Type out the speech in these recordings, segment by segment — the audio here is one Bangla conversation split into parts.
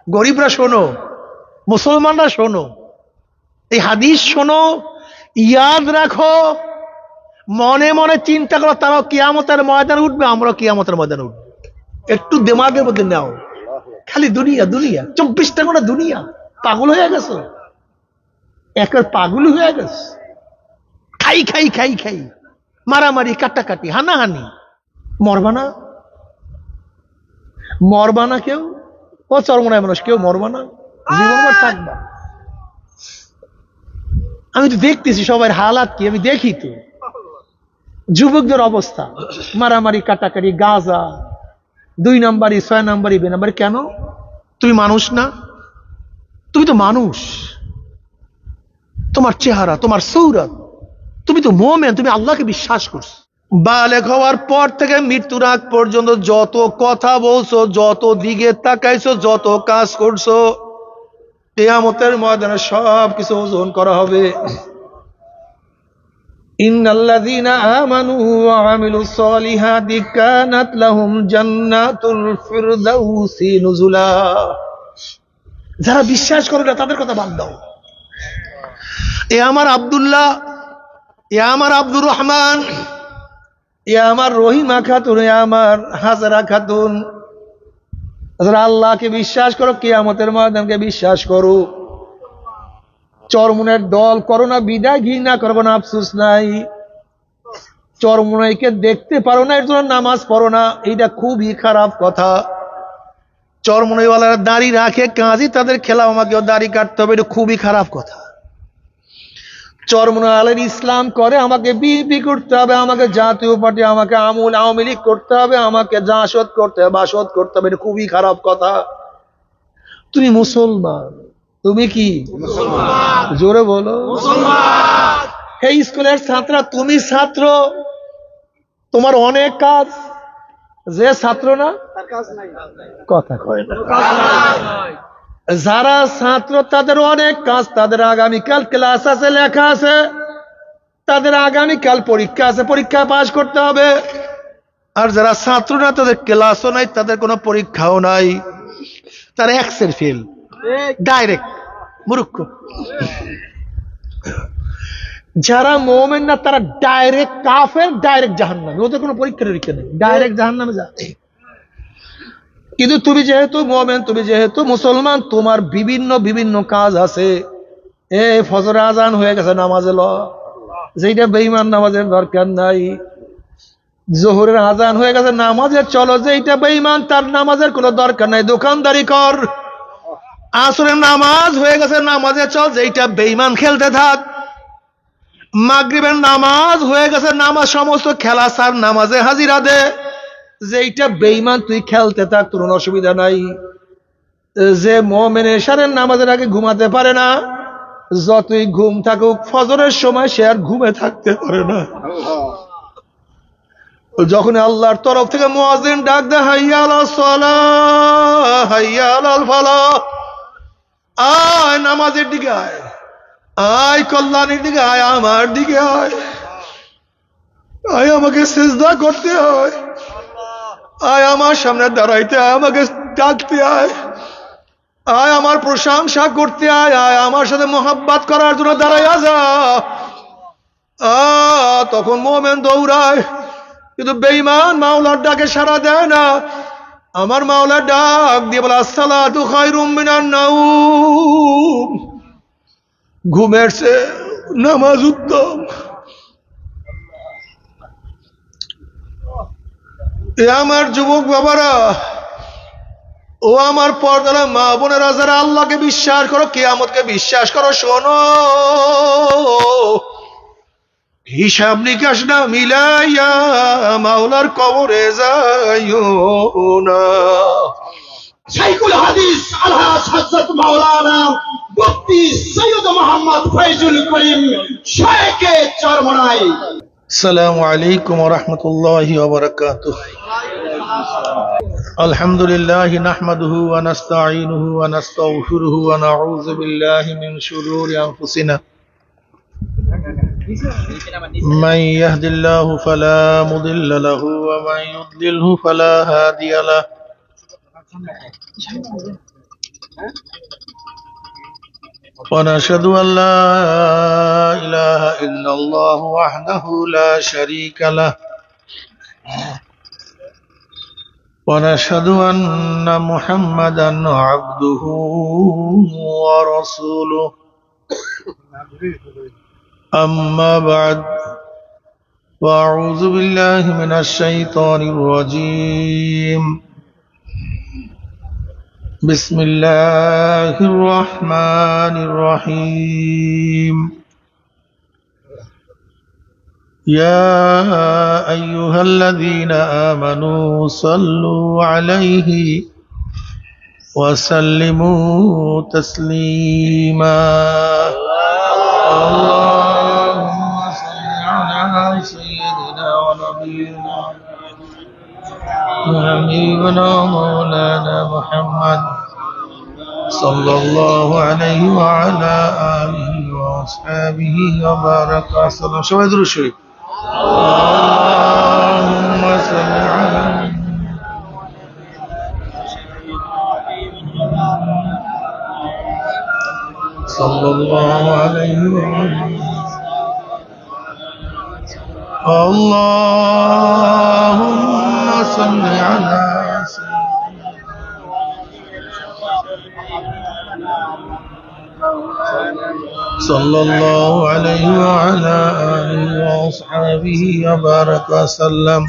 গরিবরা শোনো, মুসলমানরা শোনো, এই হাদিস শোনো, ইয়াদ রাখো, মনে মনে চিন্তা করো, তারাও কিয়ামতের ময়দানে উঠবে, আমরাও কিয়ামতের ময়দানে উঠবে। একটু দিমাগের মধ্যে নাও, খালি দুনিয়া দুনিয়া, 24টা করে দুনিয়া। পাগল হয়ে গেছো, একের পাগল হয়ে গেছে। খাই খাই খাই খাই, মারামারি, কাটাকাটি, হানাহানি। মরবা না, মরবা না কেউ, ও চরমনায় মানুষ, কেউ মরবা না, জীবনভর থাকবা। আমি তো দেখতেছি সবার হালাত কি, আমি দেখি তো যুবকদের অবস্থা, মারামারি, কাটাকাটি, গাঁজা, 2 নাম্বারই, 6 নাম্বারই, 2 নাম্বারই। কেন? তুমি মানুষ না? তুমি তো মানুষ, তোমার চেহারা, তোমার সৌরত, তুমি তো মুমিন, তুমি আল্লাহকে বিশ্বাস করছো। বালেগ হওয়ার পর থেকে মৃত্যুর আগ পর্যন্ত যত কথা বলছো, যত দিকে তাকাইছো, যত কাজ করছো, কিয়ামতের ময়দানে সব কিছু ওজন করা হবে। ইন্নাল্লাযীনা আমানু ওয়া আমিলুস সলিহাতি কানাত লাহুম জান্নাতুল ফিরদাউসি নুজুলা। যারা বিশ্বাস করে না তাদের কথা বাদ দাও। এ আমার আব্দুল্লাহ, এ আমার আব্দুর রহমান, এ আমার রহিমা খাতুন, এ আমার হাজারা খাতুন, যারা আল্লাহকে বিশ্বাস করো, কিয়ামতের ময়দানকে বিশ্বাস করো, চরমুনের দল করো না, বিদায় ঘৃণা করবো না, আফসোস নাই। চরমুনাইকে দেখতে পারো না, এর জন্য নামাজ পড়ো না, এইটা খুবই খারাপ কথা। চরমুনাইওয়ালারা দাড়ি রাখে, কাজী তাদের খেলা, আমাকেও দাড়ি কাটতে হবে, এটা খুবই খারাপ কথা। চরমুনাইওয়ালার ইসলাম করে, আমাকে বিএনপি করতে হবে, আমাকে জাতীয় পার্টি, আমাকে আওয়ামী লীগ করতে হবে, আমাকে জাসদ করতে হবে, বাসদ করতে হবে, এটা খুবই খারাপ কথা। তুমি মুসলমান, তুমি কি মুসলমান? জোরে বলো মুসলমান। এই স্কুলের ছাত্র, তুমি ছাত্র, তোমার অনেক কাজ। যে ছাত্র না, তার কাজ নাই, কথা কয় না। যারা ছাত্র তাদের অনেক কাজ, তাদের আগামীকাল ক্লাস আছে, লেখা আছে, তাদের আগামীকাল পরীক্ষা আছে, পরীক্ষা পাস করতে হবে। আর যারা ছাত্র না, তাদের ক্লাসও নাই, তাদের কোনো পরীক্ষাও নাই, তারা এক্সের ফেল, ডাইরেক্ট মূর্খ। যারা মুমিন না, তারা ডাইরেক্ট কাফের, ডাইরেক্ট জাহান্নামে, ওদের কোনো পরীক্ষা নিরীক্ষা নেই, ডাইরেক্ট জাহান্নামে যায়। কিন্তু তুমি যেহেতু মুমিন, তুমি যেহেতু মুসলমান, তোমার বিভিন্ন বিভিন্ন কাজ আছে। ফজর আজান হয়ে গেছে, নামাজে ল, যেটা বেঈমান, নামাজের দরকার নাই। জোহরের আজান হয়ে গেছে, নামাজে চলো, যেটা বেঈমান, তার নামাজের কোনো দরকার নাই, দোকানদারি কর। আসরের নামাজ হয়ে গেছে, নামাজে চল, যেটা বেঈমান, খেলতে থাক। মাগরিবের নামাজ হয়ে গেছে, নামাজ সমস্ত খেলা সার, নামাজে হাজিরা দে, যেইটা বেঈমান, তুই খেলতে থাক, তোর অসুবিধা নাই। যে মুমিন এশারের নামাজের আগে ঘুমাতে পারে না, যতই ঘুম থাকুক, ফজরের সময় সে আর ঘুমে থাকতে পারে না। যখন আল্লাহর তরফ থেকে মুয়াজ্জিন ডাক দেয়, হাইয়া আলাস সালাহ, হাইয়া আলাল ফালাহ, আয় নামাজের দিকে আয়, আয় কল্যাণের দিকে আয়, আমার দিকে আয়, আয় আমাকে সিজদা করতে হয়, আয় আমার সামনে দাঁড়াইতে, আয় আমাকে ডাকতে, আয় আয় আমার প্রশংসা করতে, আয় আয় আমার সাথে মোহাব্বত করার জন্য দাঁড়াইয়া যা। তখন মুমিন দৌড়ায়, কিন্তু বেঈমান মাওলার ডাকে সাড়া দেয় না। আমার মাওলা ডাক দিয়ে বলে, আসসালাতু খায়রুম মিনান নাওম, ঘুমের চেয়ে নামাজ উত্তম। এ আমার যুবক বাবারা, ও আমার পর্দার মা বোনেরা, যারা আল্লাহকে বিশ্বাস করো, কিয়ামতকে বিশ্বাস করো, শোনো, হিসাব নিকাশ না মিলাইয়া মাওলার কবরে যাইও না। শাইখুল হাদিস আলহাজ হযরত মাওলানা মুফতি সৈয়দ মোহাম্মদ ফয়জুল করিম শাইখে চরমনাই। আসসালামু আলাইকুম ওয়া রাহমাতুল্লাহি ওয়া বারাকাতুহু। আলহামদুলিল্লাহি নাহমাদুহু ওয়া নাস্তাঈনুহু ওয়া নাস্তাগফিরুহু ওয়া নাউযু বিল্লাহি মিন শুরুরি আনফুসিনা। من يهد الله فلا مضل له ومن يضلله فلا هادي له ونشهد أن لا إله إلا الله وحده لا شريك له ونشهد أن محمدا عبده ورسوله أما بعد فأعوذ بالله من الشيطان الرجيم بسم الله الرحمن الرحيم يا أيها الذين آمنوا صلوا عليه وسلموا تسليما اللهم صل على سيدنا ونبينا وحبيبنا مولانا محمد صلى الله عليه وعلى آله وأصحابه وبارك وسلم. شوية درود شريف. اللهم صل على صلى الله عليه وسلم. اللهم صل على صلى الله عليه وعلى آله وأصحابه وبارك وسلم.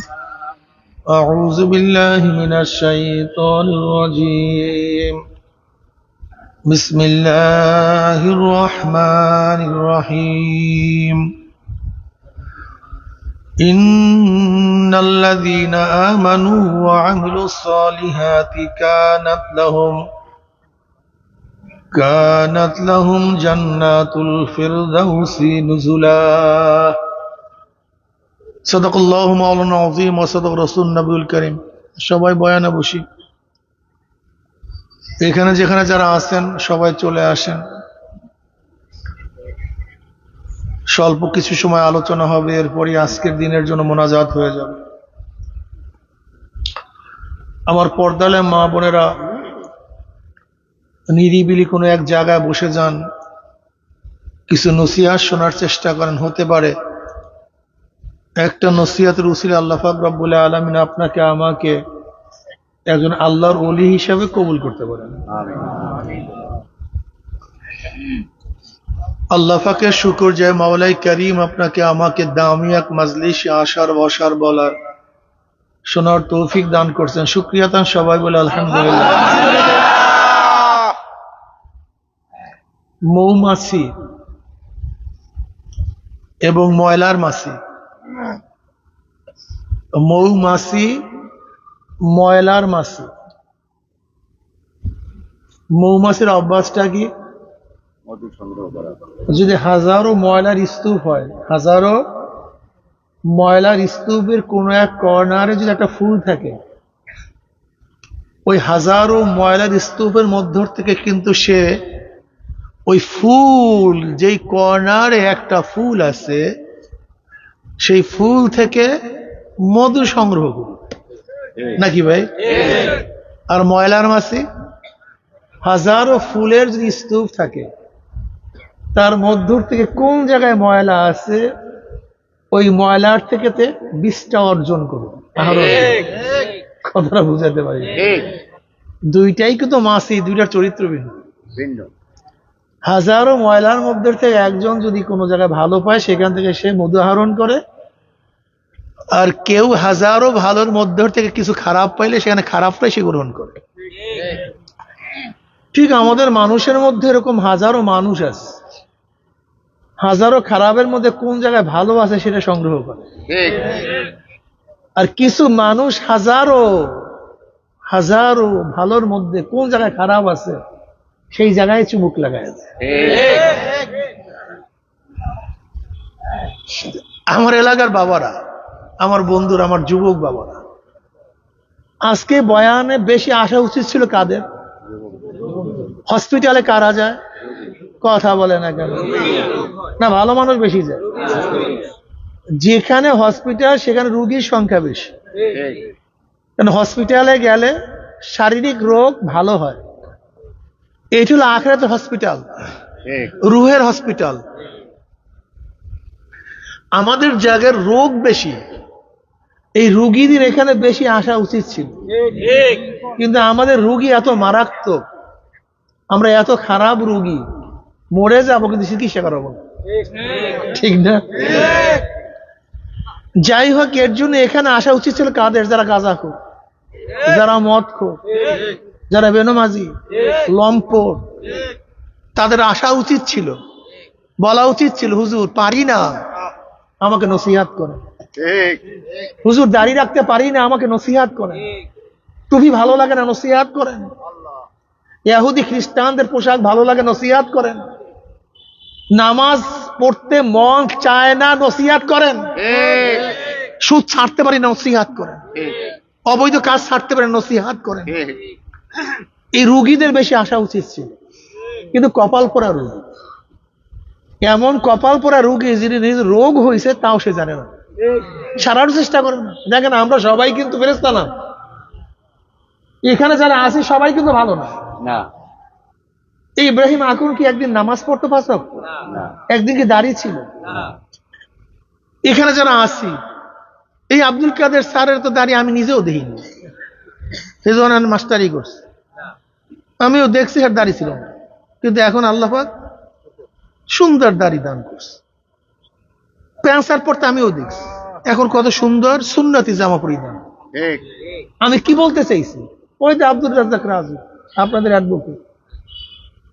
أعوذ بالله من الشيطان الرجيم. بسم الله الرحمن الرحيم. إن الذين آمنوا وعملوا الصالحات كانت لهم جنات الفردوس نزلا. صدق الله مولانا العظيم وصدق رسول النبي الكريم. সবাই বয়ানে বসি। এখানে যেখানে যারা আছেন সবাই চলে আসেন। স্বল্প কিছু সময় আলোচনা হবে, এরপরই আজকের দিনের জন্য মোনাজাত হয়ে যাবে। আমার পর্দালে মা বোনেরা নিরিবিলি কোনো এক জায়গায় বসে যান, কিছু নসিহত শোনার চেষ্টা করেন। হতে পারে একটা নসিহতের উসিলে আল্লাহ পাক রব্বুল আলামিন আপনাকে আমাকে একজন আল্লাহর ওলি হিসাবে কবুল করতে পারেন। আল্লাহ পাকের শুকর যে মাওলাই করিম আপনাকে আমাকে দামি এক মাজলিসে আসার বসার বলার শোনার তৌফিক দান করছেন। শুকরিয়া তান সবাই বলে আলহামদুলিল্লাহ। মৌমাছি এবং ময়লার মাছি, মৌমাছি ময়লার মাছি। মৌমাছির অভ্যাসটা কি? যদি হাজারো ময়লার স্তূপ হয়, হাজারো ময়লার স্তূপের কোন এক কর্নারে যদি একটা ফুল থাকে, ওই হাজারো ময়লার স্তূপের মধ্য থেকে কিন্তু সে ওই ফুল, যেই কর্নারে একটা ফুল আছে, সেই ফুল থেকে মধু সংগ্রহ করবে নাকি ভাই? আর ময়লার মাছি, হাজারো ফুলের যদি স্তূপ থাকে, তার মধ্য থেকে কোন জায়গায় ময়লা আছে, ওই ময়লার থেকে বিষটা অর্জন করবে। কথাটা বুঝাতে পারি? দুইটাই কিন্তু মাছি, দুইটার চরিত্র ভিন্ন। হাজারো ময়লার মধ্যে থেকে একজন যদি কোনো জায়গায় ভালো পায়, সেখান থেকে সে মধু আহরণ করে। আর কেউ হাজারো ভালোর মধ্যে থেকে কিছু খারাপ পাইলে সেখানে খারাপটাই সে গ্রহণ করে। ঠিক আমাদের মানুষের মধ্যে এরকম হাজারো মানুষ আছে, হাজারো খারাপের মধ্যে কোন জায়গায় ভালো আছে সেটা সংগ্রহ করে। আর কিছু মানুষ হাজারো হাজারো ভালোর মধ্যে কোন জায়গায় খারাপ আছে সেই জায়গায় চুমুক লাগায়। আমার এলাকার বাবারা, আমার বন্ধুরা, আমার যুবক বাবারা, আজকে বয়ানে বেশি আসা উচিত ছিল কাদের? হসপিটালে কারা যায়? কথা বলে না কেন? না, ভালো মানুষ বেশি যায়। যেখানে হসপিটাল সেখানে রোগীর সংখ্যা বেশি, কারণ হসপিটালে গেলে শারীরিক রোগ ভালো হয়। এইটা হলো আখিরাতের হসপিটাল, রুহের হসপিটাল। আমাদের জায়গার রোগ বেশি, এই রুগীদের এখানে বেশি আসা উচিত ছিল, কিন্তু আমাদের রুগী এত মারাত্মক, আমরা এত খারাপ রুগী, মরে যাবো কিন্তু চিকিৎসা করাবো না, ঠিক না? যাই হোক, এর জন্য এখানে আসা উচিত ছিল কাদের? যারা গাঁজাখোর, যারা মদখোর, যারা বেনমাজি, লম্পট, তাদের আসা উচিত ছিল, বলা উচিত ছিল, হুজুর পারি না, আমাকে নসিহাত করেন। হুজুর দাড়ি রাখতে পারি না, আমাকে নসিহাত করেন। টুপি ভালো লাগে না, নসিহাত করেন। ইহুদি খ্রিস্টানদের পোশাক ভালো লাগে, নসিহাত করেন। নামাজ পড়তে মন চায় না, নসিহাত করেন। সুদ ছাড়তে পারি না, নসিহাত করেন। অবৈধ কাজ ছাড়তে পারেন, নসিহাত করেন। এই রুগীদের বেশি আসা উচিত ছিল, কিন্তু কপাল পোড়া রোগী, এমন কপাল পোড়া রোগী যিনি নিজ রোগ হয়েছে তাও সে জানে না, সারার চেষ্টা করে না। দেখেন, আমরা সবাই কিন্তু ফেরেশতা না, এখানে যারা আছি সবাই কিন্তু ভালো না। এই ইব্রাহিম আকুন কি একদিন নামাজ পড়তে পারত? একদিন কি দাঁড়িয়ে ছিল? এখানে যারা আছি, এই আব্দুল কাদের স্যারের তো দাঁড়িয়ে আমি নিজেও দেখিনি, সেজন্য মাস্টারি করছে, আমিও দেখছি আর দাঁড়িয়ে ছিল না, কিন্তু এখন আল্লাহ পাক সুন্দর দাড়ি দান করছে। প্যান্ট শার্ট পরতে আমিও দেখছি, এখন কত সুন্দর সুন্নতি জামা পরিধান। আমি কি বলতে চাইছি, ওই যে আব্দুল রাজ্জাক রাজু, আপনাদের অ্যাডভোকেট,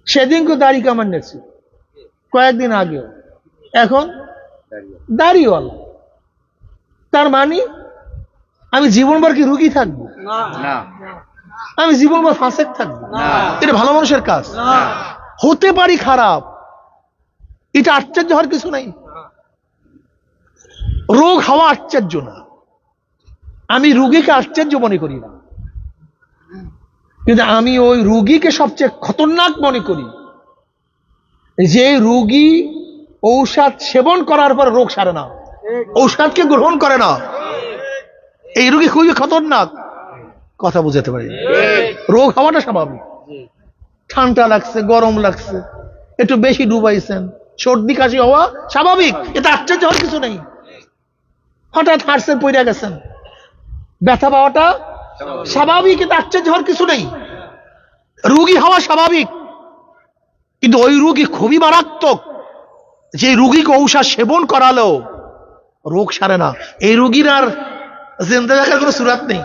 সেদিনকে দাড়ি কামান নেছে কয়েকদিন আগেও, এখন দাড়িওয়ালা। তার মানে আমি জীবনভর কি রুগী থাকবো? আমি জীবনভর ফাঁসেক থাকবো? এটা ভালো মানুষের কাজ? হতে পারি খারাপ, এটা আশ্চর্য হওয়ার কিছু নাই। রোগ হওয়া আশ্চর্য না, আমি রুগীকে আশ্চর্য মনে করি না, কিন্তু আমি ওই রুগীকে সবচেয়ে খতরনাক মনে করি, যে রুগী ঔষধ সেবন করার পর রোগ সারে না, ঔষধকে গ্রহণ করে না, এই রুগী খুবই খতরনাক। কথা বুঝাতে পারি? রোগ হওয়াটা স্বাভাবিক, ঠান্ডা লাগছে, গরম লাগছে, একটু বেশি ডুবাইছেন, সর্দি কাশি হওয়া স্বাভাবিক, এটা আশ্চর্য হওয়ার কিছু নেই। হঠাৎ হাঁটছেন, পড়ে গেছেন, ব্যথা পাওয়াটা স্বাভাবিক, এটা আশ্চর্য হওয়ার কিছু নেই। রোগী হওয়া স্বাভাবিক, কিন্তু ওই রোগী খুবই মারাত্মক, যে রোগীকে ঔষধ সেবন করালো রোগ সারে না, এই রোগীর আর জিন্দা রাখার কোনো সুরাত নেই।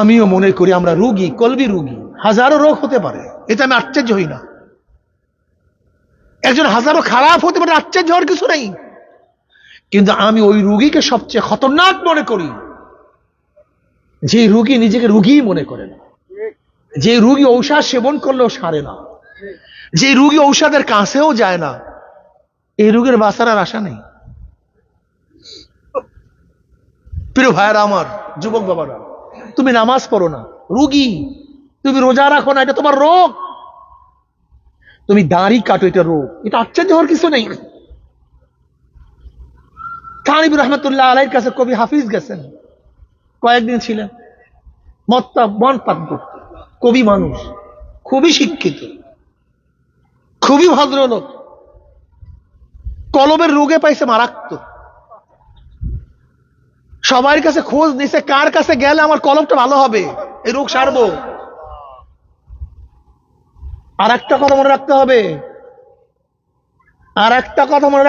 আমিও মনে করি আমরা রোগী, কলবি রোগী, হাজারো রোগ হতে পারে, এটা আমি আশ্চর্য হই না। একজন হাজারো খারাপ হতে পারে, আশ্চর্য হওয়ার কিছু নেই, কিন্তু আমি ওই রোগীকে সবচেয়ে খতরনাক মনে করি, যে রোগী নিজেকে রোগী মনে করে না, যে রোগী ঔষধ সেবন করলেও সারে না, যে রোগী ঔষধের কাছেও যায় না, এই রোগের বাঁচার আর আশা নেই। প্রিয় ভাইয়েরা আমার, যুবক বাবারা, তুমি নামাজ পড়ো না, রোগী। তুমি রোজা রাখো না, এটা তোমার রোগ। তুমি দাড়ি কাটো, এটা রোগ, এটা আশ্চর্য হওয়ার কিছু নেই। কানিবুর রহমতুল্লাহ আলাইহির কাছে কবি হাফিজ গেছেন, কয়েকদিন ছিলেন, মন পান করত, কবি মানুষ, খুবই শিক্ষিত, খুবই ভদ্রলোক, কলমের রোগে পাইছে মারাত্মক। সবার কাছে খোঁজ নিছে, কার কাছে গেলে আমার কলমটা ভালো হবে, এই রোগ সারবো। আর একটা কথা মনে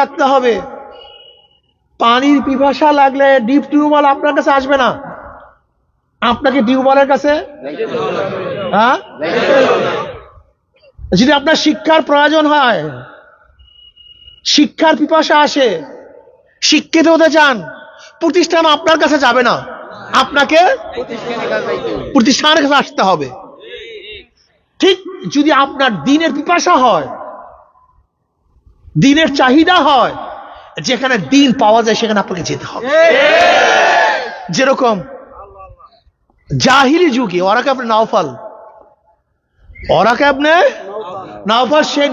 রাখতে হবে, পানির পিপাসা লাগলে ডিপ টিউবওয়েল আপনার কাছে আসবে না, আপনাকে টিউবওয়েলের কাছে, হ্যাঁ, যদি আপনার শিক্ষার প্রয়োজন হয়, শিক্ষার পিপাসা আসে, শিক্ষিত হতে চান, প্রতিষ্ঠান আপনার কাছে যাবে না, আপনাকে প্রতিষ্ঠানের কাছে আসতে হবে। ঠিক যদি আপনার দিনের পিপাসা হয়, দিনের চাহিদা হয়, যেখানে দিন পাওয়া যায় সেখানে আপনাকে যেতে হবে। যেরকম জাহিলি যুগে ওরাকাব নাওফাল সে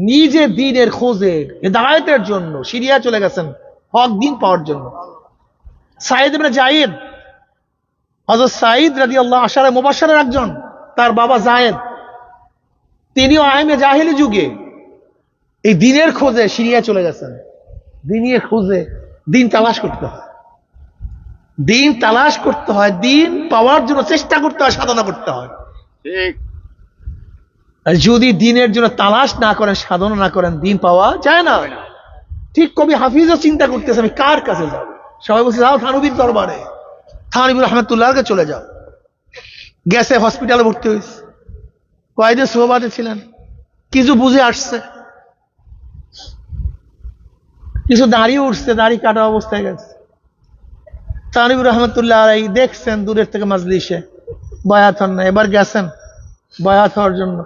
নিজে দিনের খোঁজে, হিদায়াতের জন্য সিরিয়া চলে গেছেন হক দিন পাওয়ার জন্য। সাইদ ইবনে জায়েদ হযরত সাঈদ রাদিয়াল্লাহু আশারে মুবাশশারের একজন, তার বাবা যায়েদ, তিনিও আইমে জাহেলি যুগে এই দিনের খোঁজে সিরিয়া চলে গেছেন। দিনের খোঁজে, দিন তালাশ করতে হয়, দিন তালাশ করতে হয়, দিন পাওয়ার জন্য চেষ্টা করতে হয়, সাধনা করতে হয়। আর যদি দিনের জন্য তালাশ না করেন, সাধনা না করেন, দিন পাওয়া যায় না। ঠিক কবি হাফিজও চিন্তা করতেছে আমি কার কাছে যাব। সবাই বলছে যাও থানবীর দরবারে, থানবী রহমতুল্লাহর কাছে চলে যাও। গেছে, হসপিটালে ভর্তি হয়েছে, কয়েকদিন সোহবাতে ছিলেন, কিছু বুঝে আসছে, কিছু দাড়ি উঠছে, দাড়ি কাটা অবস্থায় গেছে। থানবী রহমতুল্লাহ দেখছেন দূরের থেকে মাজলিসে, বয়াত হন না, এবার গেছেন বয়াত হওয়ার জন্য,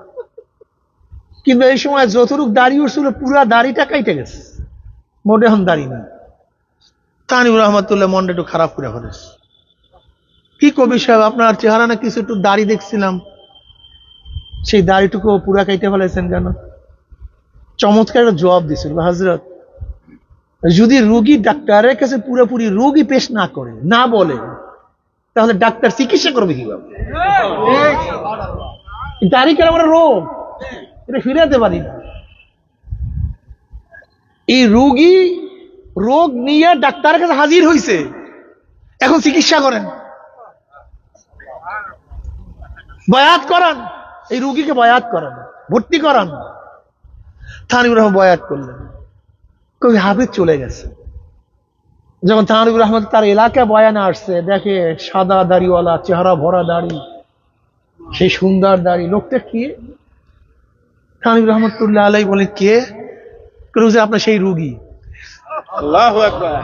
কিন্তু এই সময় যতটুক দাড়ি উঠছিল পুরা দাড়িটা কাইটে গেছে, মোটে এখন দাড়ি নেই। থানবী রহমতুল্লাহ মনটা একটু খারাপ করে ফেলেছে। কি কবি সাহেব, আপনার চেহারা না কিছু একটু দাড়ি দেখছিলাম, সেই দাড়িটুকু পুরা কাইটে ফেলেছেন কেন? চমৎকার একটা জবাব দিছিল, হযরত যদি রোগী ডাক্তারের কাছে পুরোপুরি রোগী পেশ না করে, না বলে, তাহলে ডাক্তার চিকিৎসা করবে কিভাবে? দাড়ি কেন আমরা রোগ, এটা ফিরাতে পারি না। এই রোগী রোগ নিয়ে ডাক্তারের কাছে হাজির হয়েছে, এখন চিকিৎসা করেন, বয়াত করান, এই রোগীকে বয়াত করান, ভর্তি করান। থানবীর রহমান বয়াত করলেন, কবি হাফিজ চলে গেছে। যখন থানবীর রহমান তার এলাকায় বয়ানে আসছে, দেখে সাদা দাড়িওয়ালা, চেহারা ভরা দাড়ি, সেই সুন্দর দাড়ি, লোকটা কি? থানবীর রহমতুল্লাহ আলাইহি বলে কে? আপনার সেই রোগী, আল্লাহু আকবার,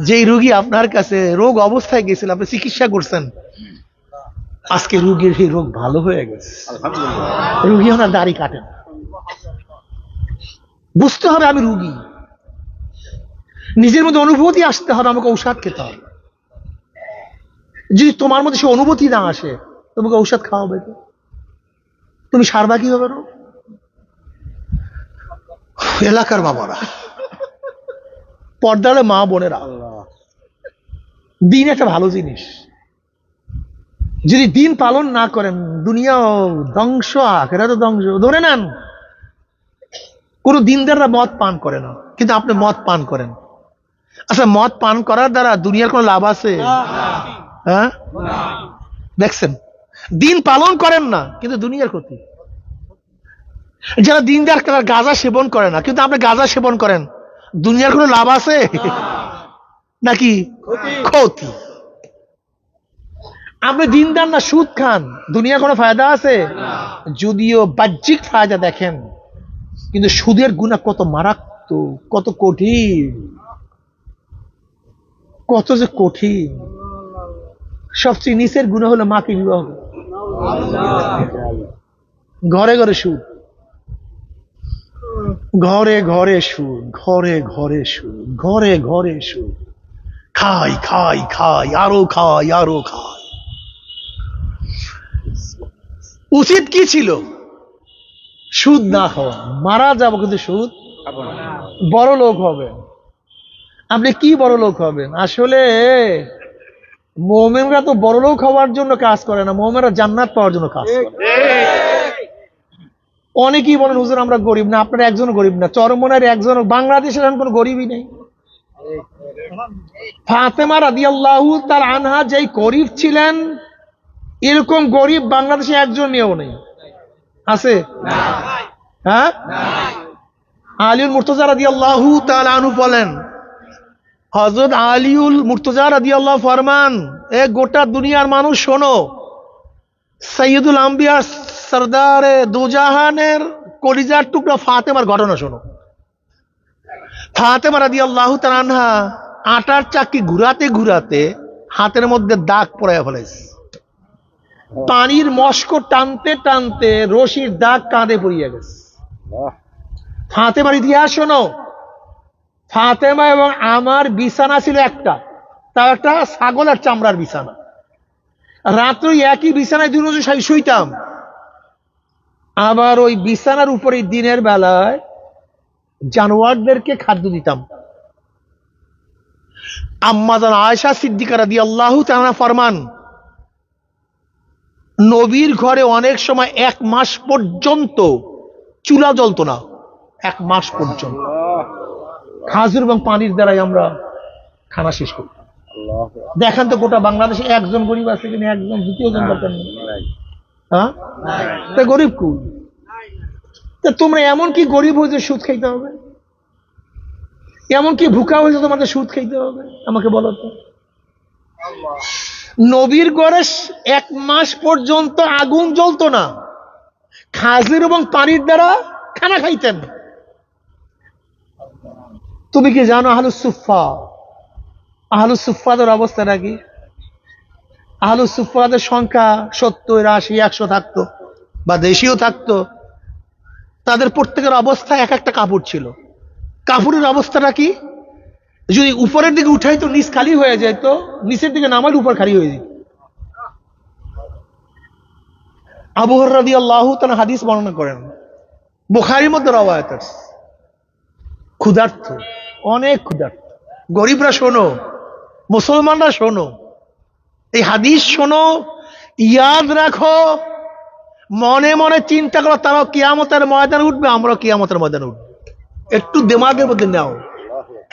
যেই রোগী আপনার কাছে রোগ অবস্থায় গেছিল, আপনি চিকিৎসা করছেন, আজকে রোগীর সেই রোগ ভালো হয়ে গেছে। আলহামদুলিল্লাহ। রোগী ওনার দাড়ি কাটে না। বুঝতে হবে আমি রোগী, নিজের মধ্যে অনুভূতি আসতে হবে, আমাকে ঔষধ খেতে হবে। যদি তোমার মধ্যে সে অনুভূতি না আসে, তোমাকে ঔষধ খাওয়াবে তো, তুমি সারবা কিভাবে? এলাকার বাবারা, পর্দারে মা বোনেরা, দিন একটা ভালো জিনিস, যদি দিন পালন না করেন দুনিয়াও ধ্বংস, আখিরাতও ধ্বংস। ধরে নেন কোন দিনদাররা মদ পান করে না, কিন্তু আপনি মদ পান করেন। আচ্ছা, মদ পান করার দ্বারা দুনিয়ার কোন লাভ আছে? হ্যাঁ, দেখছেন, দিন পালন করেন না কিন্তু দুনিয়ার ক্ষতি। যারা দিনদার তারা গাঁজা সেবন করে না, কিন্তু আপনি গাঁজা সেবন করেন, দুনিয়ার কোনো লাভ আছে নাকি ক্ষতি? আপনি দিনদার না, সুদ খান, দুনিয়ার কোনো ফায়দা আছে? যদিও বাহ্যিক ফায়দা দেখেন, কিন্তু সুদের গুনাহ কত মারাত্মক, কত কঠিন, কত যে কঠিন। সবচেয়ে নিচের গুনাহ হলো মাকে বিবাহ। ঘরে ঘরে সুদ, ঘরে ঘরে সুদ, ঘরে ঘরে সুদ, ঘরে ঘরে সুদ, খাই খাই খাই, আরো খাই আরো খাই। উচিত কি ছিল? সুদ না খাওয়া। মারা যাবো কিন্তু সুদ, বড় লোক হবে। আপনি কি বড় লোক হবেন? আসলে মুমিনরা তো বড় লোক হওয়ার জন্য কাজ করে না, মুমিনরা জান্নাত পাওয়ার জন্য কাজ করে। অনেকেই বলেন হুজুর আমরা গরিব না, আপনারা একজন গরিব না, চরমনের একজন, বাংলাদেশের এখন কোনো গরিবই নেই। ফাতেমা রাদিয়াল্লাহু তাআলা আনহা যেই গরিব ছিলেন, এরকম গরিব বাংলাদেশে একজন মেয়েও নেই। আছে? হ্যাঁ, আলিউল মুর্তজা রাদিয়াল্লাহু তাআলা আনহু বলেন, হযরত আলিউল মুর্তজা রাদিয়াল্লাহু ফরমান, এ গোটা দুনিয়ার মানুষ শোনো, সাইয়্যিদুল আম্বিয়া সরদারে দুজাহানের কলিজার টুকরা ফাতেমার ঘটনা শোনো। ফাতেমা রাদিয়াল্লাহু তাআলা আনহা আটার চাকি ঘুরাতে ঘুরাতে হাতের মধ্যে দাগ পড়াইয়া ফেলেছে। পানির মস্ক টানতে টানতে রশির দাগ কাঁধে পড়িয়া গেছে। ফাতেমার ইতিহাস শোনো। ফাতেমা এবং আমার বিছানা ছিল একটা, তাও একটা ছাগলের চামড়ার বিছানা। রাত্রে একই বিছানায় দুজন শুইতাম। আবার ওই বিছানার উপরে দিনের বেলায় জানোয়ারদেরকে খাদ্য দিতাম। আম্মা জান আয়েশা সিদ্দিকা রাদিয়াল্লাহু তাআলা ফরমান, নবীর ঘরে অনেক সময় 1 মাস পর্যন্ত চুলা জ্বলতো না, 1 মাস পর্যন্ত খাজুর এবং পানির দ্বারাই আমরা খানা শেষ করতাম। দেখেন তো গোটা বাংলাদেশে একজন গরিব আছে কিনা, একজন দ্বিতীয় জন দরকার নেই। হ্যাঁ, তা গরিব কই? তা তোমরা এমন কি গরিব হয়েছে সুদ খাইতে হবে? এমন কি ভুকা হয়েছে তোমাদের সুদ খাইতে হবে? আমাকে বলো তো। নবীর ঘরে 1 মাস পর্যন্ত আগুন জ্বলতো না, খাজুর এবং পানির দ্বারা খানা খাইতেন। তুমি কি জানো আহলুস সুফফা, আহলুস সুফফাদের অবস্থাটা কি? আহলুস সুফফাদের সংখ্যা 70, 80, 100 থাকতো বা দেশীয় থাকতো। তাদের প্রত্যেকের অবস্থা এক একটা কাপড় ছিল। কাপড়ের অবস্থাটা কি? যদি উপরের দিকে উঠাই তো নিচ খালি হয়ে যায়, তো নিচের দিকে নামাইলে উপর খালি হয়ে যেত। আবু হুরায়রা রাদিয়াল্লাহু তাআলা হাদিস বর্ণনা করেন, বুখারীর মধ্যে রওয়ায়াত আছে। ক্ষুধার্ত, অনেক ক্ষুধার্ত। গরিবরা শোনো, মুসলমানরা শোনো, এই হাদিস শোনো, ইয়াদ রাখো, মনে মনে চিন্তা করো। তারাও কিয়ামতের ময়দানে উঠবে, আমরাও কিয়ামতের ময়দানে উঠবে। একটু দিমাগের মধ্যে নাও।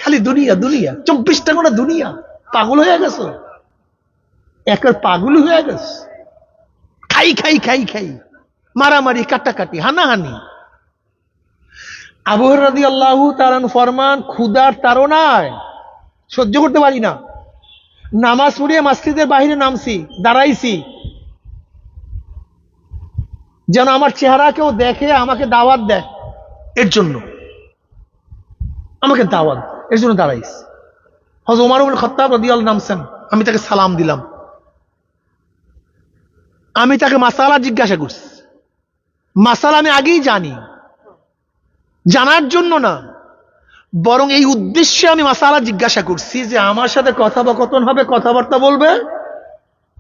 খালি দুনিয়া দুনিয়া, 24টা করে দুনিয়া। পাগল হয়ে গেছো, একের পাগল হয়ে গেছে। খাই খাই খাই খাই, মারামারি, কাটাকাটি, হানাহানি। আবু হুরায়রা রাদিয়াল্লাহু তাআলা ফরমান, ক্ষুধার তাড়নায় সহ্য করতে পারি না। নামাজ পড়িয়ে মসজিদের বাইরে নামছি, দাঁড়াইছি, যেন আমার চেহারা কেউ দেখে আমাকে দাওয়াত দেয়, এর জন্য আমাকে দাওয়াত, এর জন্য দাঁড়াইছি। হযরত ওমর ইবনে খাত্তাব রাদিয়াল্লাহু নামছেন, আমি তাকে সালাম দিলাম। আমি তাকে মাসালা জিজ্ঞাসা করছি। মাসালা আমি আগেই জানি, জানার জন্য না, বরং এই উদ্দেশ্যে আমি মাসালা জিজ্ঞাসা করছি যে আমার সাথে কথোপকথন হবে, কথাবার্তা বলবে,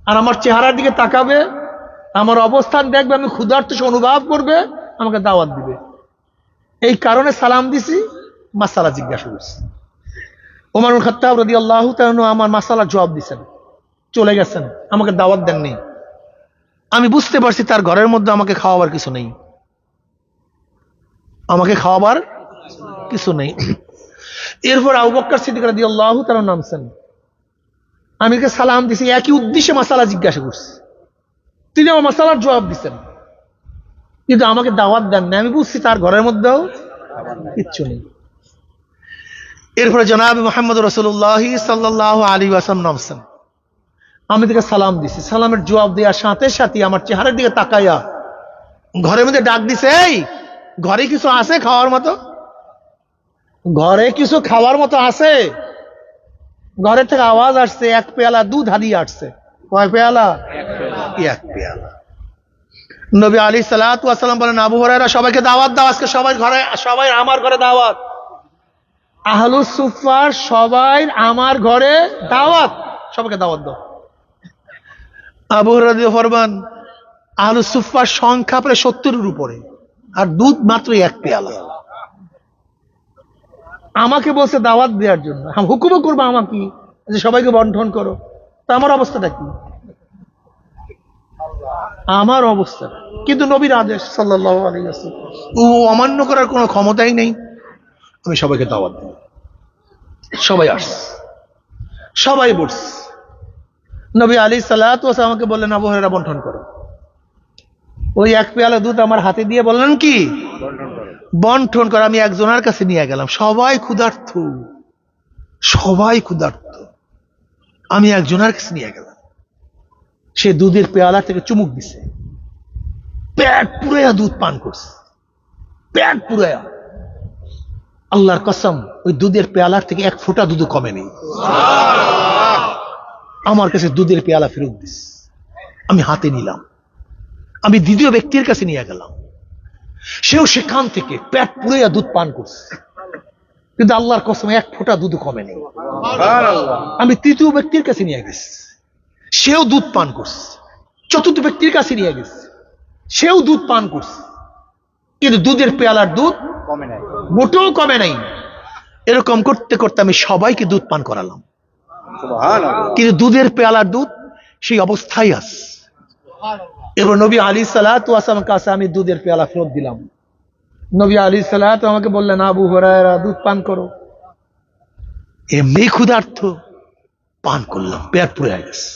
আর আমার চেহারার দিকে তাকাবে, আমার অবস্থান দেখবে, আমি ক্ষুধার্ত সে অনুভব করবে, আমাকে দাওয়াত দিবে। এই কারণে সালাম দিছি, মাসালা জিজ্ঞাসা করছি। ওমর ইবনে খাত্তাব রাদিয়াল্লাহু তাআলা আমার মাসালার জবাব দিয়েছেন, চলে গেছেন, আমাকে দাওয়াত দেননি। আমি বুঝতে পারছি তার ঘরের মধ্যে আমাকে খাওয়াবার কিছু নেই, আমাকে খাওয়াবার কিছু নেই। এরপর আবু বকর সিদ্দিক রাদিয়াল্লাহু তাআলা নামছেন, আমি তাকে সালাম দিছি, একই উদ্দেশ্যে মাসালা জিজ্ঞাসা করছি। তিনি আমার মাসালার জবাব দিচ্ছেন, কিন্তু আমাকে দাওয়াত দেন না। আমি বুঝছি তার ঘরের মধ্যেও কিচ্ছু নেই। এরপরে জনাব মুহাম্মদ রাসূলুল্লাহ সাল্লাল্লাহু আলাইহি ওয়াসাল্লাম নামছেন, আমি তাকে সালাম দিছি। সালামের জবাব দেওয়ার সাথে সাথে আমার চেহারার দিকে তাকাইয়া ঘরের মধ্যে ডাক দিছে, এই ঘরে কিছু আছে খাওয়ার মতো? ঘরে কিছু খাওয়ার মতো আছে? ঘরের থেকে আওয়াজ আসছে, 1 পেয়ালা দুধ হারিয়ে আসছে। কয় পেয়ালা? 1 পেয়ালা। নবী আলাইহিস সালাতু ওয়াস সালাম বলেন, আবু হুরায়রা সবাইকে দাওয়াত দাও, আজকে সবাই ঘরে, সবাই আমার ঘরে দাওয়াত। আহলুস সুফফার সবাই আমার ঘরে দাওয়াত, সবাইকে দাওয়াত দাও। আবু হুরায়রা ফরমান, আহলুস সুফফার সংখ্যা প্রায় 70-এর উপরে, আর দুধ মাত্র 1 পেয়ালা। আমাকে বলছে দাওয়াত দেওয়ার জন্য, হুকুমও করবো আমাকে যে সবাইকে বন্টন করো। তা আমার অবস্থাটা কি? আমার অবস্থা কিন্তু নবীর আদেশ সাল্লাল্লাহু আলাইহি ওয়াসাল্লাম, ও অমান্য করার কোনো ক্ষমতাই নেই। আমি সবাইকে দাওয়াত দিই, সবাই আসছে, সবাই বসছে। নবী আলাইহিস সালাতু ওয়াস সালাম আমাকে বললেন, আবু হুরায়রা বন্টন করো। ওই 1 পেয়ালা দুধ আমার হাতে দিয়ে বললেন কি বন্টন কর। আমি একজনের কাছে নিয়ে গেলাম, সবাই ক্ষুধার্ত, সবাই ক্ষুধার্ত। আমি একজনের কাছে নিয়ে গেলাম, সে দুধের পেয়ালা থেকে চুমুক দিছে, পেট পুরাইয়া দুধ পান করছে, পেট পুরাইয়া। আল্লাহর কসম, ওই দুধের পেয়ালার থেকে 1 ফোঁটা দুধ কমে নেই। আমার কাছে দুধের পেয়ালা ফেরত দিস, আমি হাতে নিলাম। আমি দ্বিতীয় ব্যক্তির কাছে নিয়ে গেলাম, সেও সেখান থেকে পেট পুরাইয়া দুধ পান করছে, কিন্তু আল্লাহর কসম 1 ফোঁটা দুধ কমে নেই। আমি তৃতীয় ব্যক্তির কাছে নিয়ে গেছি, সেও দুধ পান করছে। চতুর্থ ব্যক্তির কাছে নিয়ে গেছে, সেও দুধ পান করছে, কিন্তু দুধের পেয়ালার দুধ কমে নাই, মোটেও কমে নাই। এরকম করতে করতে আমি সবাইকে দুধ পান করালাম, কিন্তু দুধের পেয়ালার দুধ সেই অবস্থায় আছে। এবার নবী আলাইহিস সালাতু ওয়াস সালামের কাছে আমি দুধের পেয়ালা ফেরত দিলাম। নবী আলাইহিস সালাতু আমাকে বললেন, আবু হুরায়রা দুধ পান করো। এমনি ক্ষুধার্ত, পান করলাম, পেট পুড়ে গেছে,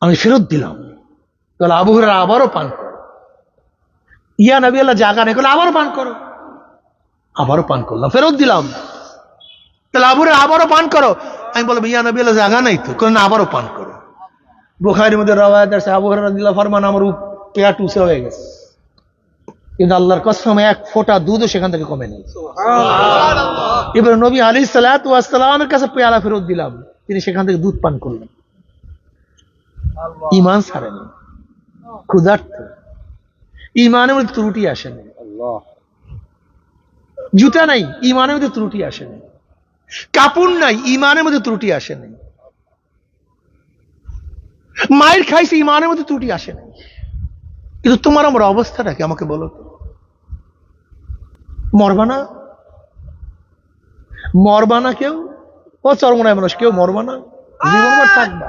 আমি ফেরত দিলাম। তাহলে আবু হুরায়রা আবারও পান করো। ইয়া নবী আল্লাহ, জায়গা নেই, আবারও পান করো। আবারও পান করলাম, ফেরত দিলাম। তাহলে আবু হুরায়রা আবারও পান করো। আমি বললাম, ইয়া নবী আল্লাহ, জায়গা নাই তো। না, আবারও পান করো। বুখারীর মধ্যে রওয়ায়াত আছে, আবু হুরায়রা রাদিয়াল্লাহু ফরমান, আমার পেট উঁচু হয়ে গেছে, কিন্তু আল্লাহর কসম এক ফোঁটা দুধও সেখান থেকে কমে নেই। এবার নবী আলাইহিস সালাতু ওয়াস সালামের কাছে পেয়ালা ফেরত দিলাম, তিনি সেখান থেকে দুধ পান করলেন। ঈমান ছাড়েনি, ক্ষুধার্ত, ঈমানের মধ্যে ত্রুটি আসেনি, জুতা নাই, ঈমানের মধ্যে ত্রুটি আসেনি, কাপড় নাই, ঈমানের মধ্যে ত্রুটি আসেনি, মায়ের খাইছে, ঈমানের মধ্যে ত্রুটি আসেনি। কিন্তু তোমার আমার অবস্থাটা কি আমাকে বলো তো? মরবা না? মরবা না কেউ? ও চরমনায় মানুষ, কেউ মরবা না, জীবনভর থাকবা।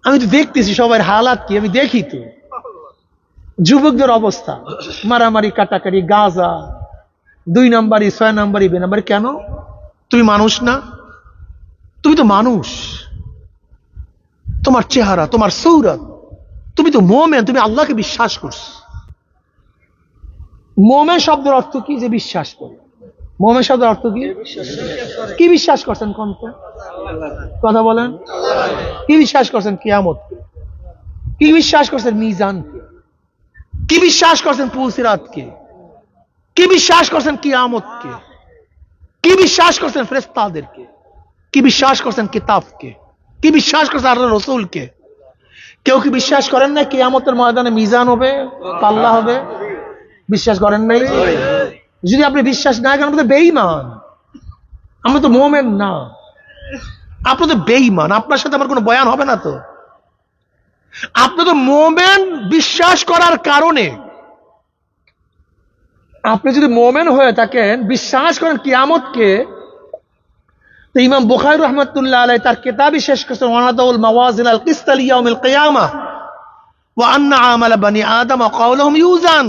আমি তো দেখতেছি সবার হালাত কি, আমি দেখি তো যুবকদের অবস্থা, মারামারি, কাটাকাটি, গাঁজা, 2 নাম্বারি, 6 নাম্বারি, 2 নাম্বারি। কেন? তুমি মানুষ না? তুমি তো মানুষ, তোমার চেহারা, তোমার সৌরত, তুমি তো মোমেন, তুমি আল্লাহকে বিশ্বাস করছো। মোমেন শব্দের অর্থ কি? যে বিশ্বাস করে। মোমেন শব্দের অর্থ কি? কি বিশ্বাস করছেন কোন কথা বলেন? কি বিশ্বাস করছেন? কিয়ামতকে। কি বিশ্বাস করছেন? মিজানকে। কি বিশ্বাস করছেন? পুলসিরাতকে। কি বিশ্বাস করছেন? কিয়ামতকে। কি বিশ্বাস করছেন? ফেরেশতাদেরকে। কি বিশ্বাস করছেন? কিতাবকে। কি বিশ্বাস করছেন? আল্লাহর রাসূলকে। কেউ কি বিশ্বাস করেন না কিয়ামতের ময়দানে মিজান হবে, পাল্লা হবে? বিশ্বাস করেন নাই? যদি আপনি বিশ্বাস না করেন, আপনি তো বেঈমান, আমরা তো মুমিন না, আপনি তো বেঈমান, আপনার সাথে আমার কোনো বয়ান হবে না তো। আপনি তো মুমিন বিশ্বাস করার কারণে, আপনি যদি মুমিন হয়ে থাকেন, বিশ্বাস করেন কিয়ামতকে, তো ইমাম বুখারী রাহমাতুল্লাহ আলাইহি তার কিতাবই শেষ করেছেন, ওয়ানাদাউল মাওয়াজিন আল কিসত লিয়াউমিল কিয়ামাহ ওয়া আন্না আমাল বানি আদম কাওলুহুম ইউজান।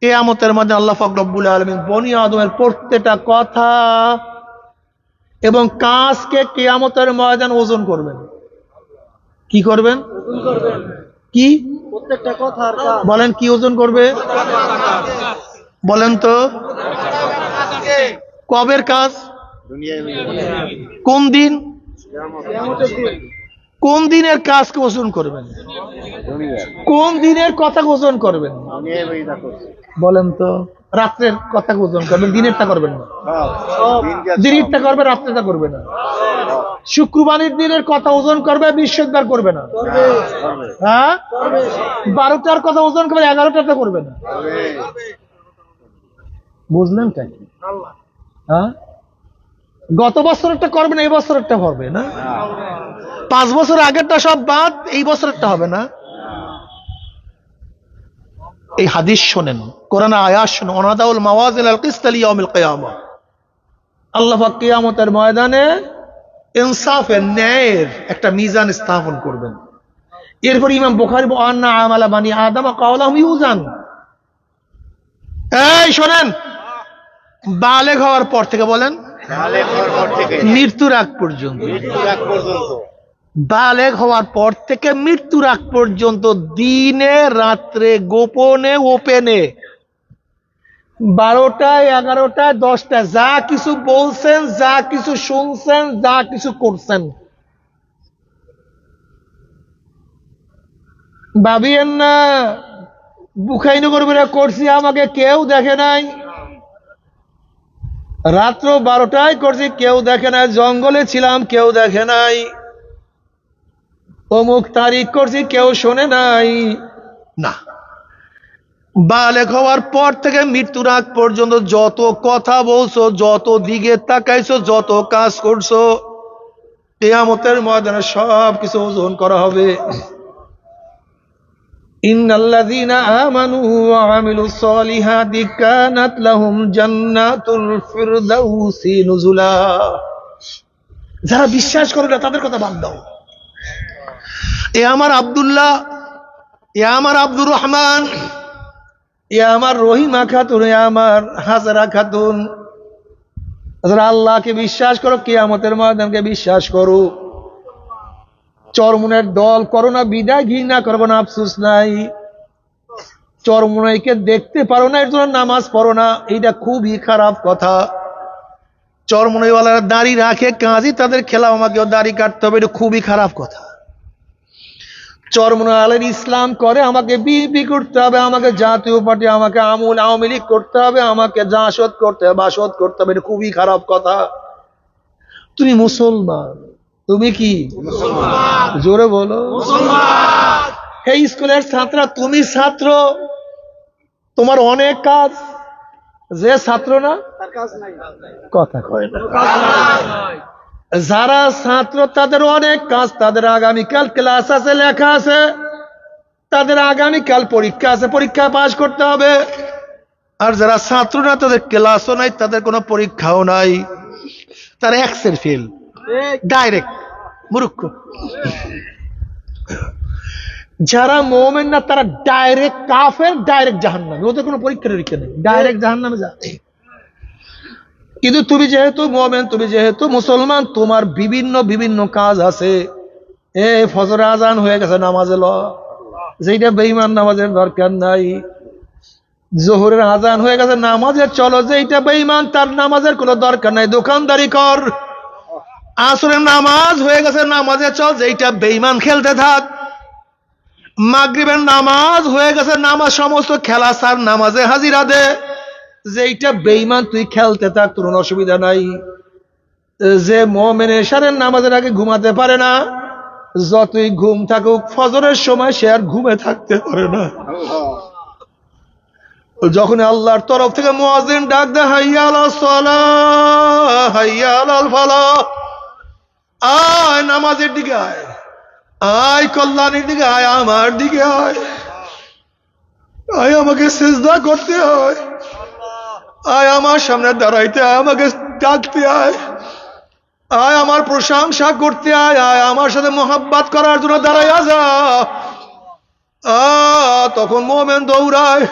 কিয়ামতের মধ্যে আল্লাহ পাক রব্বুল আলামিন বনি আদমের প্রত্যেকটা কথা এবং কাজকে কিয়ামতের ময়দানে ওজন করবেন। কি করবেন? ওজন করবেন। কি? প্রত্যেকটা কথা আর কাজ। বলেন কি ওজন করবে? বলেন তো। কবের কাজ? কোন দিন? কোন দিনের কাজকে ওজন করবেন? কোন দিনের কথা ওজন করবেন? বলেন তো। রাত্রের কথা ওজন করবেন, দিনেরটা করবেন না। দিনেরটা করবে, রাত্রেরটা করবে না। শুক্রবারের দিনের কথা ওজন করবে, বৃহস্পতিবার করবে না। হ্যাঁ, 12টার কথা ওজন করবে, 11টাটা করবে না। বুঝলেন কেন? হ্যাঁ, গত বছরেরটা করবে না, এই বছরেরটা হবে না। 5 বছর আগেরটা সব বাদ, এই বছরেরটা হবে না। এই হাদিস শোনেন, কোরআন আয়াত শোনেন, ওয়ানাদাউল মাওয়াজিন আল কিসত লিয়াউমিল কিয়ামাহ। আল্লাহ পাক কিয়ামতের ময়দানে ইনসাফের, ন্যায়ের একটা মিজান স্থাপন করবেন। এরপর ইমাম বুখারী আন্না আমালা বানি আদম কাওলাহুম ইউজান। এই শোনেন, বালেগ হওয়ার পর থেকে, বলেন মৃত্যুর আগ পর্যন্ত, বালেগ হওয়ার পর থেকে মৃত্যুর আগ পর্যন্ত, দিনে রাত্রে, গোপনে ওপেনে, 12টায়, 11টায়, 10টায়, যা কিছু বলছেন, যা কিছু শুনছেন, যা কিছু করছেন, ভাবিয়েন না বুখাইনগর বেরা করছি, আমাকে কেউ দেখে নাই। রাত্র 12টায় করছি, কেউ দেখে নাই। জঙ্গলে ছিলাম, কেউ দেখে নাই। অমুক তারিখ করছি, কেউ শোনে নাই। না, বালেগ হওয়ার পর থেকে মৃত্যুর আগ পর্যন্ত যত কথা বলছো, যত দিকে তাকাইছো, যত কাজ করছো, কিয়ামতের ময়দানে সব কিছু ওজন করা হবে। ইন্নাল্লাযীনা আমানু ওয়া আমিলুস সলিহাতি কানাত লাহুম জান্নাতুল ফিরদাউসি নুজুলা। যারা বিশ্বাস করে না তাদের কথা বাদ দাও, এ আমার আব্দুল্লাহ, এ আমার আব্দুর রহমান, এ আমার রহিমা খাতুন, এ আমার হাজারা খাতুন, আল্লাহকে বিশ্বাস করো, কিয়ামতের ময়দানকে বিশ্বাস করো। চরমুনের দল করো না বিদায়, ঘৃণা করবো না আফসোস নাই। চরমুনাইকে দেখতে পারো না, এর জন্য নামাজ পড়ো না, এইটা খুবই খারাপ কথা। চরমুনাইওয়ালারা দাড়ি রাখে, কাজী তাদের খেলা, আমাকেও দাড়ি কাটতে হবে, এটা খুবই খারাপ কথা। চরমুনাইওয়ালার ইসলাম করে, আমাকে বিএনপি করতে হবে, আমাকে জাতীয় পার্টি, আমাকে আওয়ামী লীগ করতে হবে, আমাকে জাসদ করতে হবে, বাসদ করতে হবে, এটা খুবই খারাপ কথা। তুমি মুসলমান, তুমি কি মুসলমান? জোরে বলো মুসলমান। এই স্কুলের ছাত্র, তুমি ছাত্র, তোমার অনেক কাজ। যে ছাত্র না কথা কয় না, যারা ছাত্র তাদের অনেক কাজ, তাদের আগামীকাল ক্লাস আছে, লেখা আছে, তাদের আগামীকাল পরীক্ষা আছে, পরীক্ষা পাস করতে হবে। আর যারা ছাত্র না, তাদের ক্লাসও নাই, তাদের কোনো পরীক্ষাও নাই, তারা এক্সের ফেল, ডাইরেক্ট মূর্খ। যারা মুমিন না তারা ডাইরেক্ট কাফের, ডাইরেক্ট জাহান্নামী, ওদের কোনো পরীক্ষা নিরীক্ষা নেই, ডাইরেক্ট জাহান্নামে যায়। কিন্তু তুমি যেহেতু মুমিন, তুমি যেহেতু মুসলমান, তোমার বিভিন্ন বিভিন্ন কাজ আছে। ফজর আজান হয়ে গেছে, নামাজে ল, যেটা বেঈমান নামাজের দরকার নাই। জোহরের আজান হয়ে গেছে, নামাজে চলো, যেটা বেঈমান তার নামাজের কোনো দরকার নাই, দোকানদারি কর। আসরের নামাজ হয়ে গেছে, নামাজে চল, যেটা বেঈমান খেলতে থাক। মাগরিবের নামাজ হয়ে গেছে, নামাজ সমস্ত খেলা সার, নামাজে হাজিরা দে, যেইটা বেঈমান তুই খেলতে থাক, তোর কোনো অসুবিধা নাই। যে মুমিন এশারের নামাজের আগে ঘুমাতে পারে না, যতই ঘুম থাকুক ফজরের সময় সে আর ঘুমে থাকতে পারে না। যখন আল্লাহর তরফ থেকে মুয়াজ্জিন ডাক দেয়, হাইয়া আলাস সালাহ, হাইয়া আলাল ফালাহ, আয় নামাজের দিকে আয়, আয় কল্যাণের দিকে আয়, আমার দিকে আয়, আয় আমাকে সিজদা করতে হয়, আয় আমার সামনে দাঁড়াইতে, আয় আমাকে ডাকতে আয়, আয় আমার প্রশংসা করতে আয়, আয় আমার সাথে মোহাব্বত করার জন্য দাঁড়াইয়া যা। তখন মুমিন দৌড়ায়,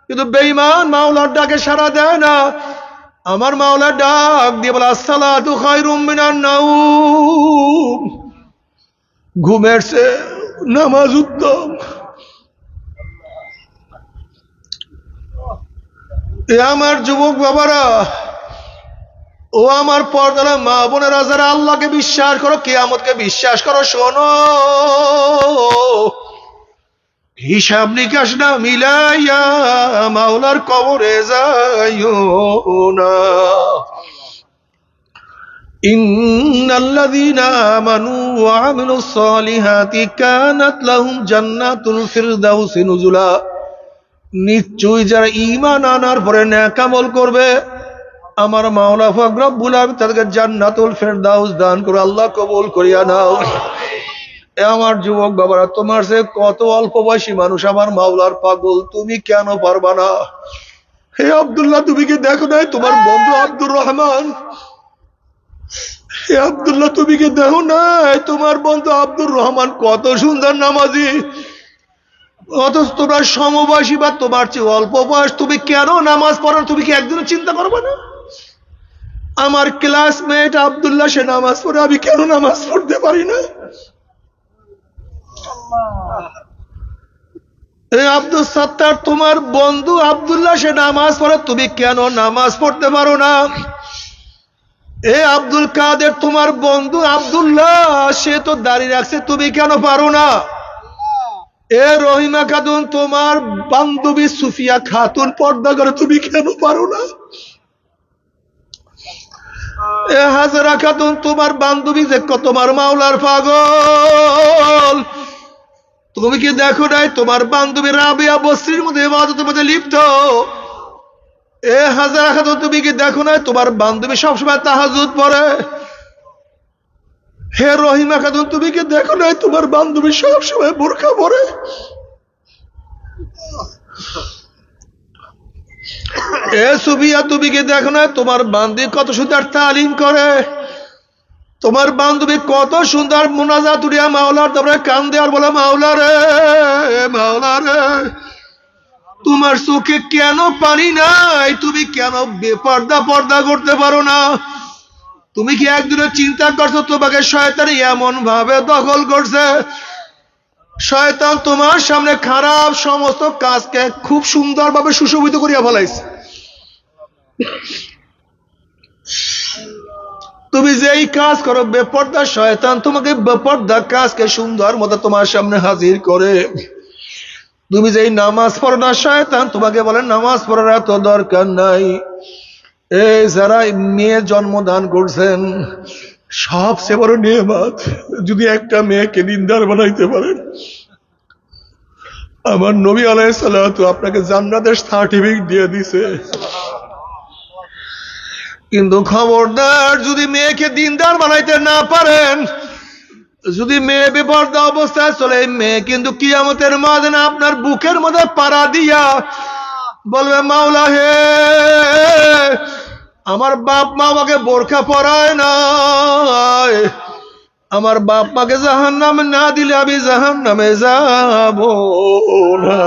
কিন্তু বেঈমান মাওলার ডাকে সাড়া দেয় না। আমার মাওলা ডাক দিয়ে বলে, আসসালাতু খায়রুম মিনান নাওম, ঘুমের চেয়ে নামাজ উত্তম। এ আমার যুবক বাবারা, ও আমার পর্দার মা বোনেরা, যারা আল্লাহকে বিশ্বাস করো, কিয়ামতকে বিশ্বাস করো, শোনো, হিসাব নিকাশ না মিলাইয়া মাওলার কবরে যাইও না। ইন্নাল্লাযীনা আমানু ওয়া আমিলুস সালিহাতি কানাত লাহুম জান্নাতুল ফিরদাউসি নুজুলা, নিশ্চয়ই যারা ঈমান আনার পরে নেক আমল করবে, আমার মাওলা পাক রব্বুল আলামিন তাদেরকে জান্নাতুল ফিরদাউস দান করে। আল্লাহ কবুল করিয়া নাও। আমার যুবক বাবারা, তোমার সে কত অল্প বয়সী মানুষ আমার মাওলার পাগল, তুমি কেন পারবা না? হে আব্দুল্লাহ, তুমি কি দেখো নাই তোমার বন্ধু আব্দুর রহমান? হে আব্দুল্লাহ, তুমি কি দেখো নাই তোমার বন্ধু আব্দুর রহমান কত সুন্দর নামাজি? অথচ তোমরা সমবয়সী বা তোমার চেয়ে অল্প বয়স, তুমি কেন নামাজ পড়ো? তুমি কি একদিনও চিন্তা করবে না? আমার ক্লাসমেট আব্দুল্লাহ, সে নামাজ পড়ে, আমি কেন নামাজ পড়তে পারি না? আব্দুল সাত্তার, তোমার বন্ধু আব্দুল্লাহ, সে নামাজ পড়ে, তুমি কেন নামাজ পড়তে পারো না? এ আব্দুল কাদের, তোমার বন্ধু আব্দুল্লাহ, সে তো দাঁড়িয়ে রাখছে, তুমি কেন পারো না? এ রহিমা খাতুন, তোমার বান্ধবী সুফিয়া খাতুন পর্দা করে, তুমি কেন পারো না? এ হাজরা খাতুন, তোমার বান্ধবী যে তোমার মাওলার পাগল, তুমি কি দেখো নাই তোমার বান্ধবী রাবিয়া বসরির মধ্যে ইবাদতের মধ্যে লিপ্ত? এ হাজরা খাতুন, তুমি কি দেখো নাই তোমার বান্ধবী সবসময় তাহাজ্জুদ পড়ে? হে রহিমা খাতুন, তুমি কি দেখো নাই তোমার বান্ধবী সবসময় বোরকা পরে? এ সুফিয়া, তুমি কি দেখো না তোমার বান্ধবী কত সুন্দর তালিম করে? তোমার বান্ধবী কত সুন্দর মুনাজাত উঠিয়া মাওলার তারপরে কান্দে আর বলে মাওলা রে, মাওলা রে, তোমার চোখে কেন পানি নাই? তুমি কেন বেপর্দা পর্দা করতে পারো না? তুমি কি একদিনও চিন্তা করছো তোমাকে শয়তান এমন ভাবে দখল করছে? শয়তান তোমার সামনে খারাপ সমস্ত কাজকে খুব সুন্দরভাবে সুশোভিত করিয়া ফেলাইছে। তুমি যেই কাজ করো বেপর্দা, শয়তান তোমাকে বেপর্দা কাজকে সুন্দর মতো তোমার সামনে হাজির করে। তুমি যেই নামাজ পড়ো না, শয়তান তোমাকে বলে নামাজ পড়ার এত দরকার নাই। এই যারা মেয়ে জন্মদান করছেন, সবচেয়ে বড় নিয়ামত যদি একটা মেয়েকে দিনদার বানাইতে পারেন, আমার নবী আলাইহিস সালাতু আপনাকে জান্নাতের সার্টিফিকেট দিয়ে দিছে। কিন্তু খবরদার, যদি মেয়েকে দিনদার বানাইতে না পারেন, যদি মেয়ে বেপরদা অবস্থায় চলে, মেয়ে কিন্তু কিয়ামতের ময়দানে আপনার বুকের মধ্যে পাড়া দিয়া বলবে মাওলা হে, আমার বাপ মা আমাকে বোরখা পরায় নাই, আমার বাপ মাকে জাহান্নামে না দিলে আমি জাহান্নামে যাব না।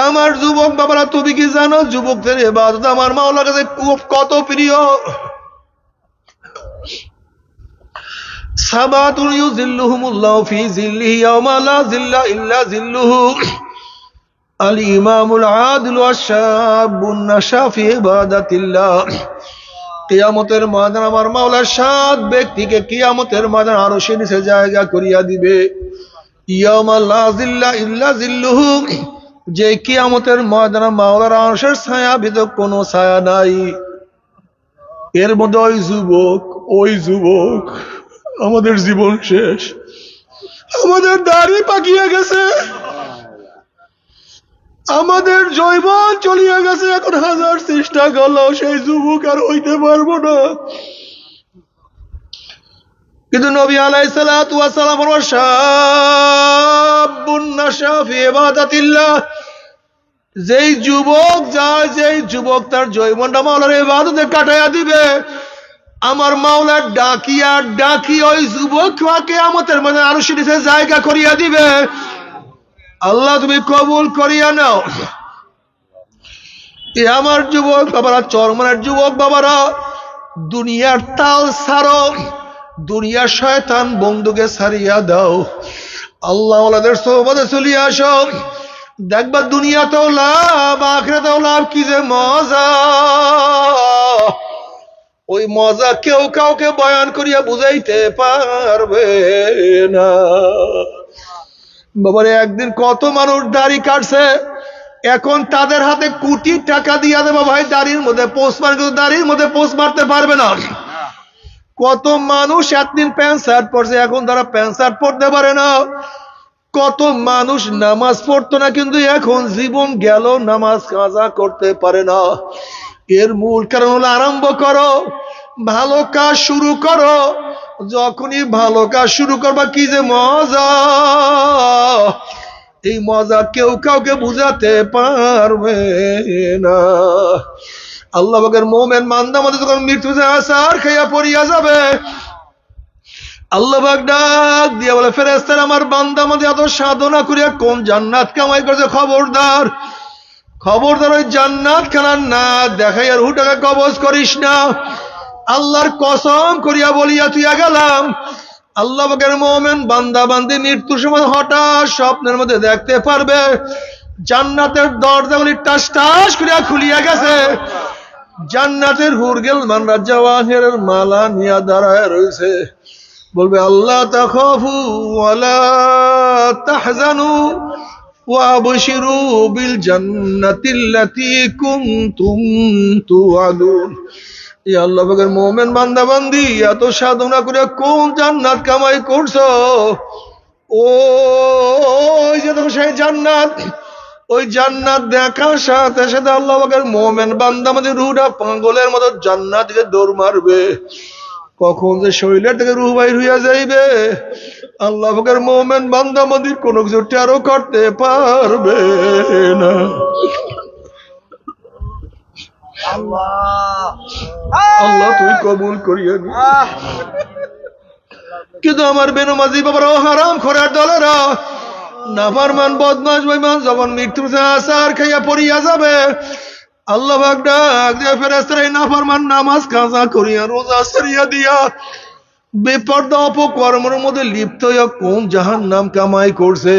আমার যুবক বাবারা, তুমি কি জানো যুবকদের ইবাদত আমার মাওলার কাছে কত প্রিয়? সাবাতুন ইউযিল্লুহুমুল্লাহু ফি যিল্লিহি ইয়াওমা লা যিল্লা ইল্লা যিল্লুহু, আল ইমামুল আদিলু আশ-শাবুন নাশা ফি ইবাদাতিল্লাহ। কিয়ামতের ময়দানে আমার মাওলা 7 ব্যক্তিকে কিয়ামতের ময়দানে আরশের নিচে জায়গা করিয়া দিবে। ইয়াওমা লা যিল্লা ইল্লা যিল্লুহু, যে কিয়ামতের ময়দানে মাওলার আরশের ছায়া ব্যতীত কোনো ছায়া নাই। এর মধ্যে ওই যুবক আমাদের জীবন শেষ, আমাদের দাড়ি পাকিয়ে গেছে, আমাদের জৈবন চলিয়া গেছে, এখন হাজার চেষ্টা করলেও সেই যুবক আর হইতে পারবো না। কিন্তু নবী আলাইহিস সালাতু ওয়াস সালাম বলেন শাবুন নাশা ফি ইবাদাতিল্লাহ, যেই যুবক তার জৈবনটা মাওলার ইবাদতে কাটাইয়া দিবে, আমার মাওলা ডাকি ওই যুবক কিয়ামতের মধ্যে আরশের নিচে জায়গা করিয়া দিবে। আল্লাহ তুমি কবুল করিয়া নাও। আমার যুবক বাবারা, চরমনের যুবক বাবারা, দুনিয়ার তাল ছাড়ো, দুনিয়ার শয়তান বন্ধুকে ছাড়িয়া দাও, আল্লাহ ওয়ালাদের সোহবতে চলিয়া আসো। দেখবা দুনিয়াতেও লাভ, আখিরাতেও লাভ, কি যে মজা! ওই মজা কেউ কাউকে বয়ান করিয়া বুঝাইতে পারবে না। বাবারে, একদিন কত মানুষ দাড়ি কাটছে, এখন তাদের হাতে কোটি টাকা দিয়া দেবো ভাই দাড়ির মধ্যে পোস্ট মার, কিন্তু দাড়ির মধ্যে পোস্ট মারতে পারবে না। কত মানুষ একদিন প্যান্ট শার্ট পরছে, এখন তারা প্যান্ট শার্ট পরতে পারে না। কত মানুষ নামাজ পড়তো না, কিন্তু এখন জীবন গেল নামাজ কাজা করতে পারে না। এর মূল কারণ হলো আরম্ভ করো, ভালো কাজ শুরু করো। যখনই ভালো কাজ শুরু করবা, কি যে মজা! এই মজা কেউ কাউকে বুঝাতে পারবে না। আল্লাহ পাকের মুমিন বান্দা মধ্যে যখন মৃত্যু আসার খাইয়া পড়িয়া যাবে, আল্লাহ পাক ডাক দিয়া বলে ফেরেশতারা, আমার বান্দা মধ্যে এত সাধনা করিয়া কোন জান্নাত কামাই করছে, খবরদার ওই জান্নাত খানা না দেখাইয়া রুহটাকে কবজ করিস না। আল্লাহর কসম করিয়া বলিয়া তুইয়া গেলাম, আল্লাহ পাকের মুমিন বান্দা বান্দি মৃত্যুর সময় হঠাৎ স্বপ্নের মধ্যে দেখতে পারবে জান্নাতের দরজাগুলি টাস টাস করিয়া খুলিয়া গেছে, জান্নাতের হুরগেল মানরা জাওয়াহিরের মালা নিয়া দাঁড়ায় রয়েছে। বলবে আল্লাহ তাখাফু ওয়ালা তাহজানু ওয়াবশিরু বিল জান্নাতিল্লাতী কুনতুম তুআদুন। ইয়া আল্লাহ পাকের মুমিন বান্দা বান্দি, এত সাধনা করে কোন জান্নাত কামাই করছো? ওই যে দেখো সেই জান্নাত, ওই জান্নাত দেখার সাথে সাথে আল্লাহ পাকের মুমিন বান্দা বান্দি রুহটা পাগলের মতো জান্নাত দিকে দৌড় মারবে। কখন যে শরীরের থেকে রুহ বাইর হইয়া যাইবে, আল্লাহ পাকের মুমিন বান্দা বান্দি কোনো কিছু টেরও করতে পারবে না। আল্লাহ তুই কবুল করিয়া নি। কিন্তু আমার বেনমাজি বাবারাও হারাম খোরার দলেরা নাফরমান বদমাশ বেঈমান যখন মৃত্যুর আসার খাইয়া পড়িয়া যাবে, আল্লাহ পাক ডাক দিয়ে ফেরেশতারা এই নাফরমান নামাজ কাজা করিয়া রোজা ছাড়িয়া দিয়া বেপরদা অপকর্মের মধ্যে লিপ্ত হইয়া কোন জাহান্নাম কামাই করছে,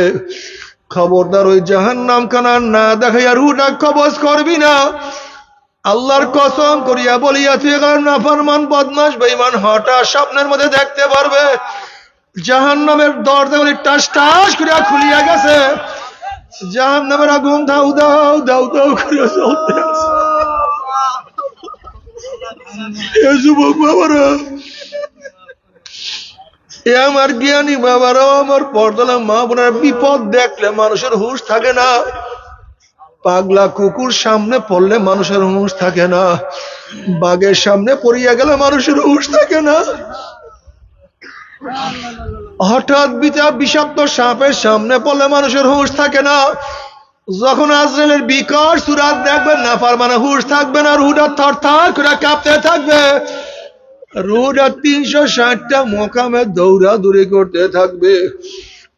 খবরদার ওই জাহান্নাম খানা না দেখাইয়া রুটা কবজ করবি না। আল্লাহর কসম করিয়া বলিয়া তুই নাফরমান বদমাশ বেঈমান হঠাৎ স্বপ্নের মধ্যে দেখতে পারবে জাহান্নামের দরজা টাস টাস করিয়া খুলিয়া গেছে, জাহান্নামের আগুন দাউ দাউ দাউ দাউ করিয়া জ্বলতে আছে। এ যুবক বাবারা, এ আমার জ্ঞানী বাবারাও, আমার পর্দালা মা বোনের, বিপদ দেখলে মানুষের হুঁশ থাকে না। পাগলা কুকুর সামনে পড়লে মানুষের হুঁশ থাকে না, বাঘের সামনে পড়িয়া গেলে মানুষের হুঁশ থাকে না, হঠাৎ বিষাক্ত সাপের সামনে পড়লে মানুষের হুঁশ থাকে না। যখন আজরাইলের বিকট সুরাত দেখবেন নাফরমানের হুঁশ থাকবে না, রুহটা থরথর করে কাঁপতে থাকবে, রুহটা 360টা মোকামে দৌড়াদৌড়ি করতে থাকবে।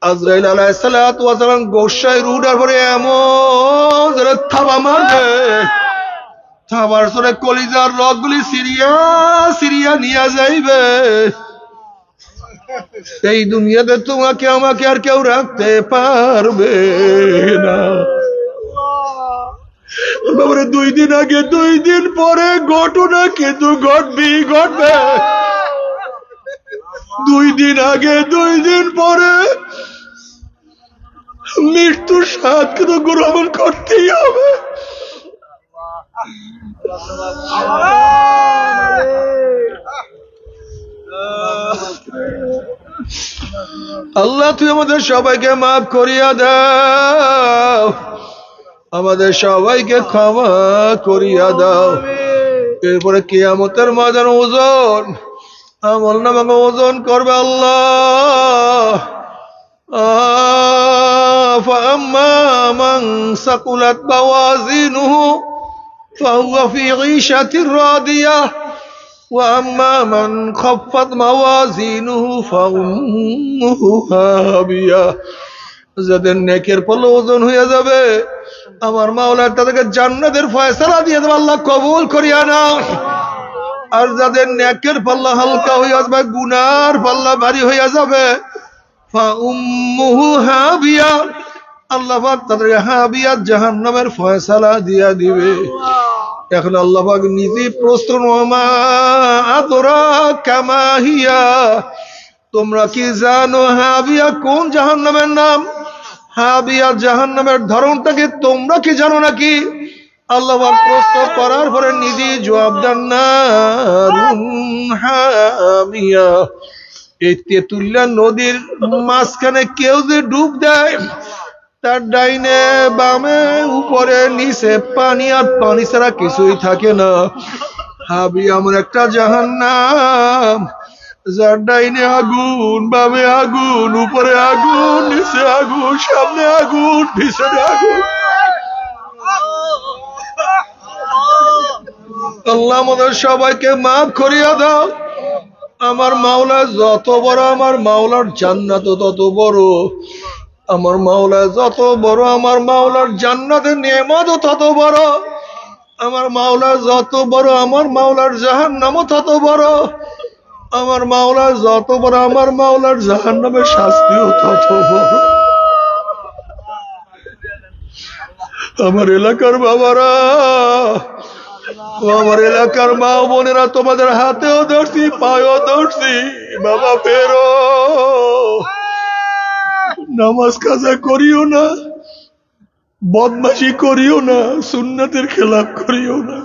আজরাইল আলাইহিস সালাতু ওয়াস সালাম গোসাই রুহটার পরে এমন জোরে থাবা মারবে, থাবার সরে কলিজার রগগুলি সিরিয়া সিরিয়া নিয়ে যাইবে। এই দুনিয়াতে তোমাকে আমাকে আর কেউ রাখতে পারবে না। বাবারে 2 দিন আগে 2 দিন পরে ঘটনা কিন্তু ঘটবে। 2 দিন আগে 2 দিন পরে মৃত্যুর স্বাদ কিন্তু গ্রহণ করতেই হবে। আল্লাহ তুই আমাদের সবাইকে মাফ করিয়া দাও, আমাদের সবাইকে ক্ষমা করিয়া দাও। এরপরে কিয়ামতের ময়দানে ওজন আমল নামাকে ওজন করবে আল্লাহ। فأما من ثقلت موازينه فهو في عيشة راضية وأما من خفت موازينه فأمه هاوية। যাদের নেকের পাল্লা ওজন হয়ে যাবে আমার মাওলা তাদেরকে জান্নাতের ফয়সালা দিয়ে দেবে, আল্লাহ কবুল করিয়া নাও। আর যাদের নেকের পাল্লা হালকা হইয়া যাবে, গুনার পাল্লা ভারী হইয়া যাবে, ফাউম্মুহু হাবিয়া, আল্লাহ পাক তাদেরকে হাবিয়া জাহান্নামের ফয়সালা দিয়া দিবে। এখন আল্লাহ পাক নিজে প্রশ্ন, ওমা আদরাকা মা হিয়া, তোমরা কি জানো হাবিয়া কোন জাহান্নামের নাম? হাবিয়া জাহান্নামের ধরনটা কি তোমরা কি জানো নাকি? আল্লাহ পাক প্রশ্ন করার পরে নিজে জবাব দেন, নারুন হামিয়া। এই তেঁতুলিয়া নদীর মাঝখানে কেউ যে ডুব দেয়, তার ডাইনে বামে উপরে নিচে পানি, আর পানি ছাড়া কিছুই থাকে না। হাবিয়া এমন একটা জাহান্নাম যার ডাইনে আগুন, বামে আগুন, উপরে আগুন, নিচে আগুন, সামনে আগুন, পিছনে আগুন। আল্লাহ আমাদের সবাইকে মাফ করিয়া দাও। আমার মাওলা যত বড়, আমার মাওলার জান্নাত তত বড়। আমার মাওলা যত বড়, আমার মাওলার জান্নাতের নেয়ামত তত বড়। আমার মাওলা যত বড়, আমার মাওলার জাহান্নামও তত বড়। আমার মাওলা যত বড়, আমার মাওলার জাহান্নামের শাস্তিও তত বড়। আমার এলাকার বাবারা, আমার এলাকার মা বোনেরা, তোমাদের হাতেও ধরছি, পায়েও ধরছি, বাবা ফেরো, নামাজ কাজা করিও না, বদমাশি করিও না, সুন্নাতের খেলাফ করিও না,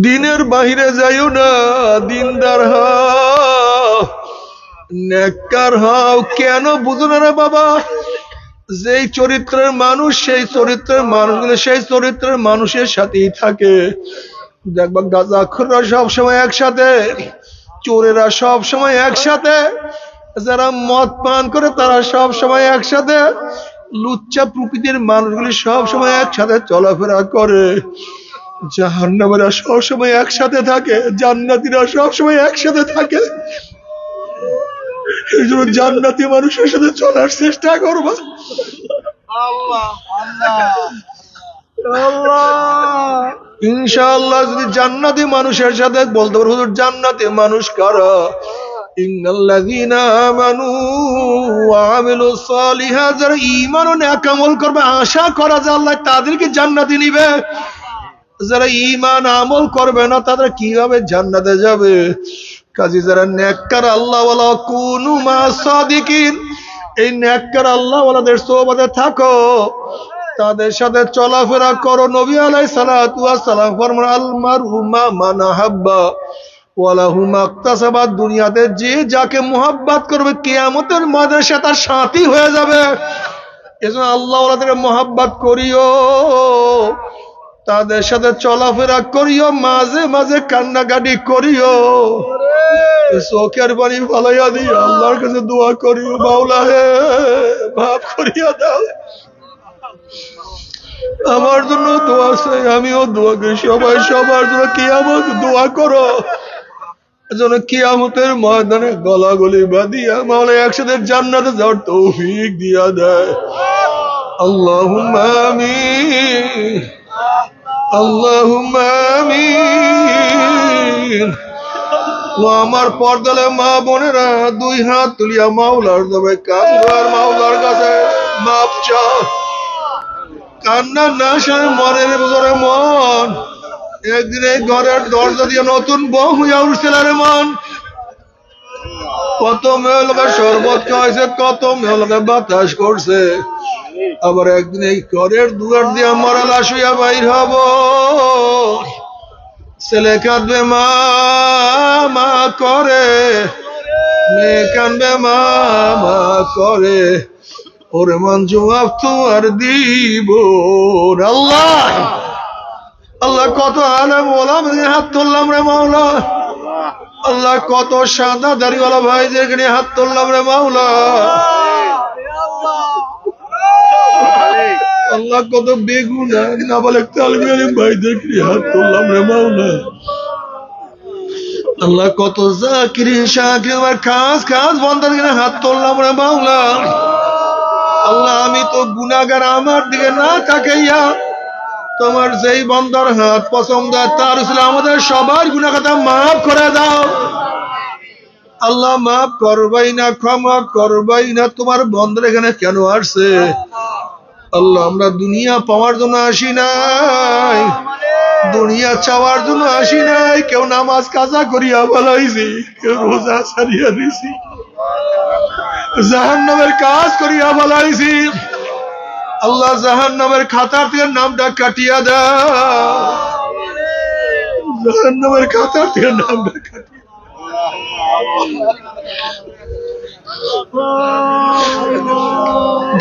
দিনের বাহিরে যাইও না, দিনদার হও, নেককার হও। কেন বুঝো না রে বাবা? যেই চরিত্রের মানুষ, সেই চরিত্রের মানুষগুলো সেই চরিত্রের মানুষের সাথেই থাকে। দেখবা গাঁজাখোররা সবসময় একসাথে, চোরেরা সব সময় একসাথে, যারা মদ পান করে তারা সব সময় একসাথে, লুচ্চা প্রকৃতির মানুষগুলি সব সময় একসাথে চলাফেরা করে, জাহান্নামীরা সব সময় একসাথে থাকে, জান্নাতীরা সব সময় একসাথে থাকে। এই জন্য জান্নাতি মানুষের সাথে চলার চেষ্টা করবা। ইনশাআল্লাহ যদি জান্নাতি মানুষের সাথে বলতে পারো হুজুর জান্নাতি মানুষ কারা, ইন্নাল্লাযীনা আমানু ওয়া আমিলুস সালিহাত, যারা ঈমান ও নেক আমল করবে আশা করা যায় আল্লাহ তাদেরকে জান্নাতে নিবে। যারা ঈমান আমল করবে না তারা কিভাবে জান্নাতে যাবে? কাজী যারা নেককার আল্লাহ ওয়ালা কুনু মা সাদিকিন, এই নেককার আল্লাহ ওয়ালাদের সোহবতে থাকো, তাদের সাথে চলাফেরা করো। নবী আলাইহিস সালাতু ওয়াস সালাম ফরমান আল মারহু মা মান আহাব্বা ওয়ালাহু মাকতাসাবা, দুনিয়াতে যে যাকে মুহাব্বত করবে কিয়ামতের ময়দানে সে তার সাথী হয়ে যাবে। এজন্য আল্লাহ ওয়ালাদের মুহাব্বত করিও, তাদের সাথে চলাফেরা করিও, মাঝে মাঝে কান্নাকাটি করিও, চোখের পানি ফালাইয়া দিও, আল্লাহর কাছে দোয়া করিও, মাওলা হে মাফ করিয়া দাও। আমার জন্য দোয়া চাই, আমিও দোয়া করি, সবাই সবার জন্য কিয়ামত দোয়া করো, যেন কিয়ামতের ময়দানে গলাগলি বাঁধিয়া মাওলা একসাথে জান্নাতে যাওয়ার তৌফিক দিয়া দেয়। আল্লাহুম্মা আমিন, আল্লাহুম্মা আমিন। আমার পর্দালে মা বোনেরা দুই হাত তুলিয়া মাওলার দরবারে কান্দার, মাওলার কাছে মাপ চাও। কান্না না শুনে মনের ভিতরে মন, একদিন এই ঘরের দরজা দিয়ে নতুন বউ হইয়া উঠছিল রে মন। কত মেয়ে লোকে শরবত খাওয়াইছে, কত মেয়ে লোকে বাতাস করছে, আবার একদিন এই ঘরের দুয়ার দিয়ে মরা লাশ হইয়া বাইর হব। ছেলে কাঁদবে মা মা করে, মেয়ে কাঁদবে মা মা করে, ওরে মন জবাব তো আর দিব। আল্লাহ আল্লাহ কত আলেম ওলামাদের হাত তুললাম রে মাওলা, আল্লাহ কত সাদা দাড়িওয়ালা ভাইদেরকে নিয়ে হাত তুললাম রে মাওলা, আল্লাহ কত বেগুনা নাবালেগ তালিবে ইলম ভাইদেরকে নিয়ে হাত তুললাম রে মাওলা, আল্লাহ কত জাকিরিন শাকিরিন আমার খাস খাস বান্দাদেরকে নিয়ে হাত তুললাম রে মাওলা। আল্লাহ আমি তো গুনাহগার, আমার দিকে না তাকাইয়া তোমার যেই বান্দার হাত পছন্দ তার উপরে আমাদের সবার গুনাহ খাতা মাফ করে দাও। আল্লাহ মাফ করবাই না, ক্ষমা করবাই না, তোমার বান্দার এখানে কেন আসছে? আল্লাহ আমরা দুনিয়া পাওয়ার জন্য আসি নাই, দুনিয়া চাওয়ার জন্য আসি নাই। কেউ নামাজ কাজা করিয়া বলাইছি, কেউ রোজা ছাড়িয়া দিছি, জাহান্নামের কাজ করিয়া বলাইছি। আল্লাহ জাহান্নামের খাতার থেকে নামটা কাটিয়া দাও, জাহান্নামের খাতার থেকে নামটা কাটিয়া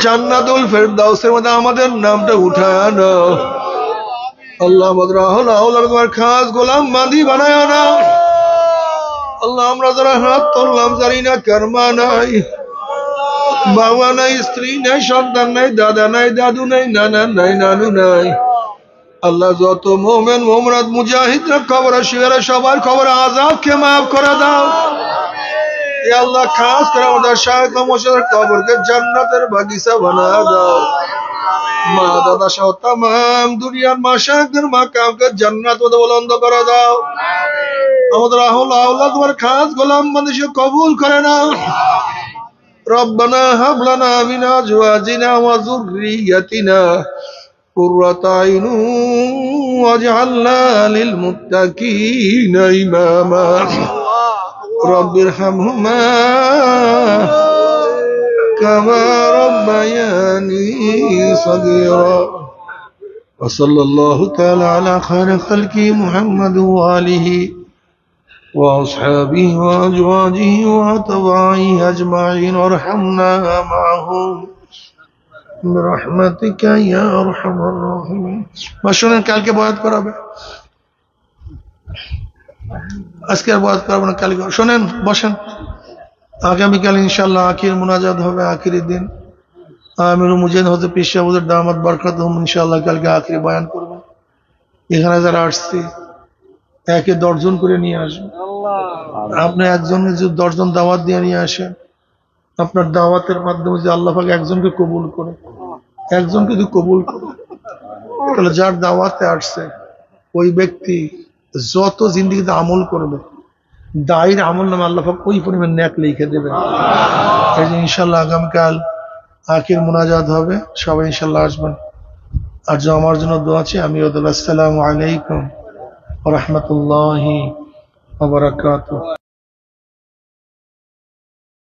জান্নাতুল ফেরদাউসের মধ্যে আমাদের নামটা উঠায় নাও। আল্লাহ আমাদের আহলা তোমার খাস গোলাম বাঁধি বানায় নাও। আল্লাহ আমরা যারা হাত তুললাম জানি না কর্মা নাই, বাবা নাই, স্ত্রী নাই, সন্তান নাই, দাদা নাই, দাদু নাই, নানা নাই, নানু নাই। আল্লাহ যত মোমেন মোমনাত মুজাহিদরা কবরে শুয়ে সবার খবর আযাবকে মাফ করে দাও। এ আল্লাহ খাস করে আমাদের শায়খ মশাইয়ের কবরকে জান্নাতের বাগিচা বানায় দাও। মা দাদা সহ তামাম দুনিয়ার মাশায়েখদের মাকামকে জান্নাত মধ্যে বুলন্দ করে দাও। আমাদের আহলা তোমার খাস গোলাম বান্দিকে কবুল করে নাও। রব্বানা হাব লানা মিন আজওয়াজিনা ওয়া যুররিয়াতিনা কুররাতা আইনুন ওয়াজআলনা লিল মুত্তাকিনা ইমামা। রব্বিরহামহুমা কামা রাব্বায়ানি সগীরা। ওয়া সাল্লাল্লাহু তাআলা আলা খায়রি খালকি মুহাম্মাদ ওয়া আলিহি وأصحابه وأزواجه وأتباعه أجمعين وارحمنا معهم برحمتك يا أرحم الراحمين। ما শুনেন কালকে বয়াত করাবে, আজকে আর বয়াত করাবো না, কালকে শুনেন বসেন। আগামীকাল ইনশাআল্লাহ আখির মুনাজাত হবে, আখিরি দিন। আমির মুজাহিদ হযরত পীর সাহেব হুজুর দামাত বরকাতুহুম ইনশাআল্লাহ কালকে আখেরি বয়ান করবেন। এখানে যারা আসছে একে 10 জন করে নিয়ে আসবেন। আপনি একজনকে যদি 10 জন দাওয়াত দিয়ে নিয়ে আসেন, আপনার দাওয়াতের মাধ্যমে যে আল্লাহ পাক একজনকে কবুল করে, একজনকে যদি কবুল করে, তাহলে যার দাওয়াতে আসছে ওই ব্যক্তি যত জিন্দেগিতে আমল করবে, দায়ের আমল নামে আল্লাহ পাক ওই পরিমাণ নেক লিখে দেবেন। এই যে ইনশাআল্লাহ আগামীকাল আখির মুনাজাত হবে, সবাই ইনশাআল্লাহ আসবেন। আর যে আমার জন্য দোয়া আছে, আমি আসসালামু আলাইকুম ওয়া রাহমাতুল্লাহি ওয়া বারাকাতুহু।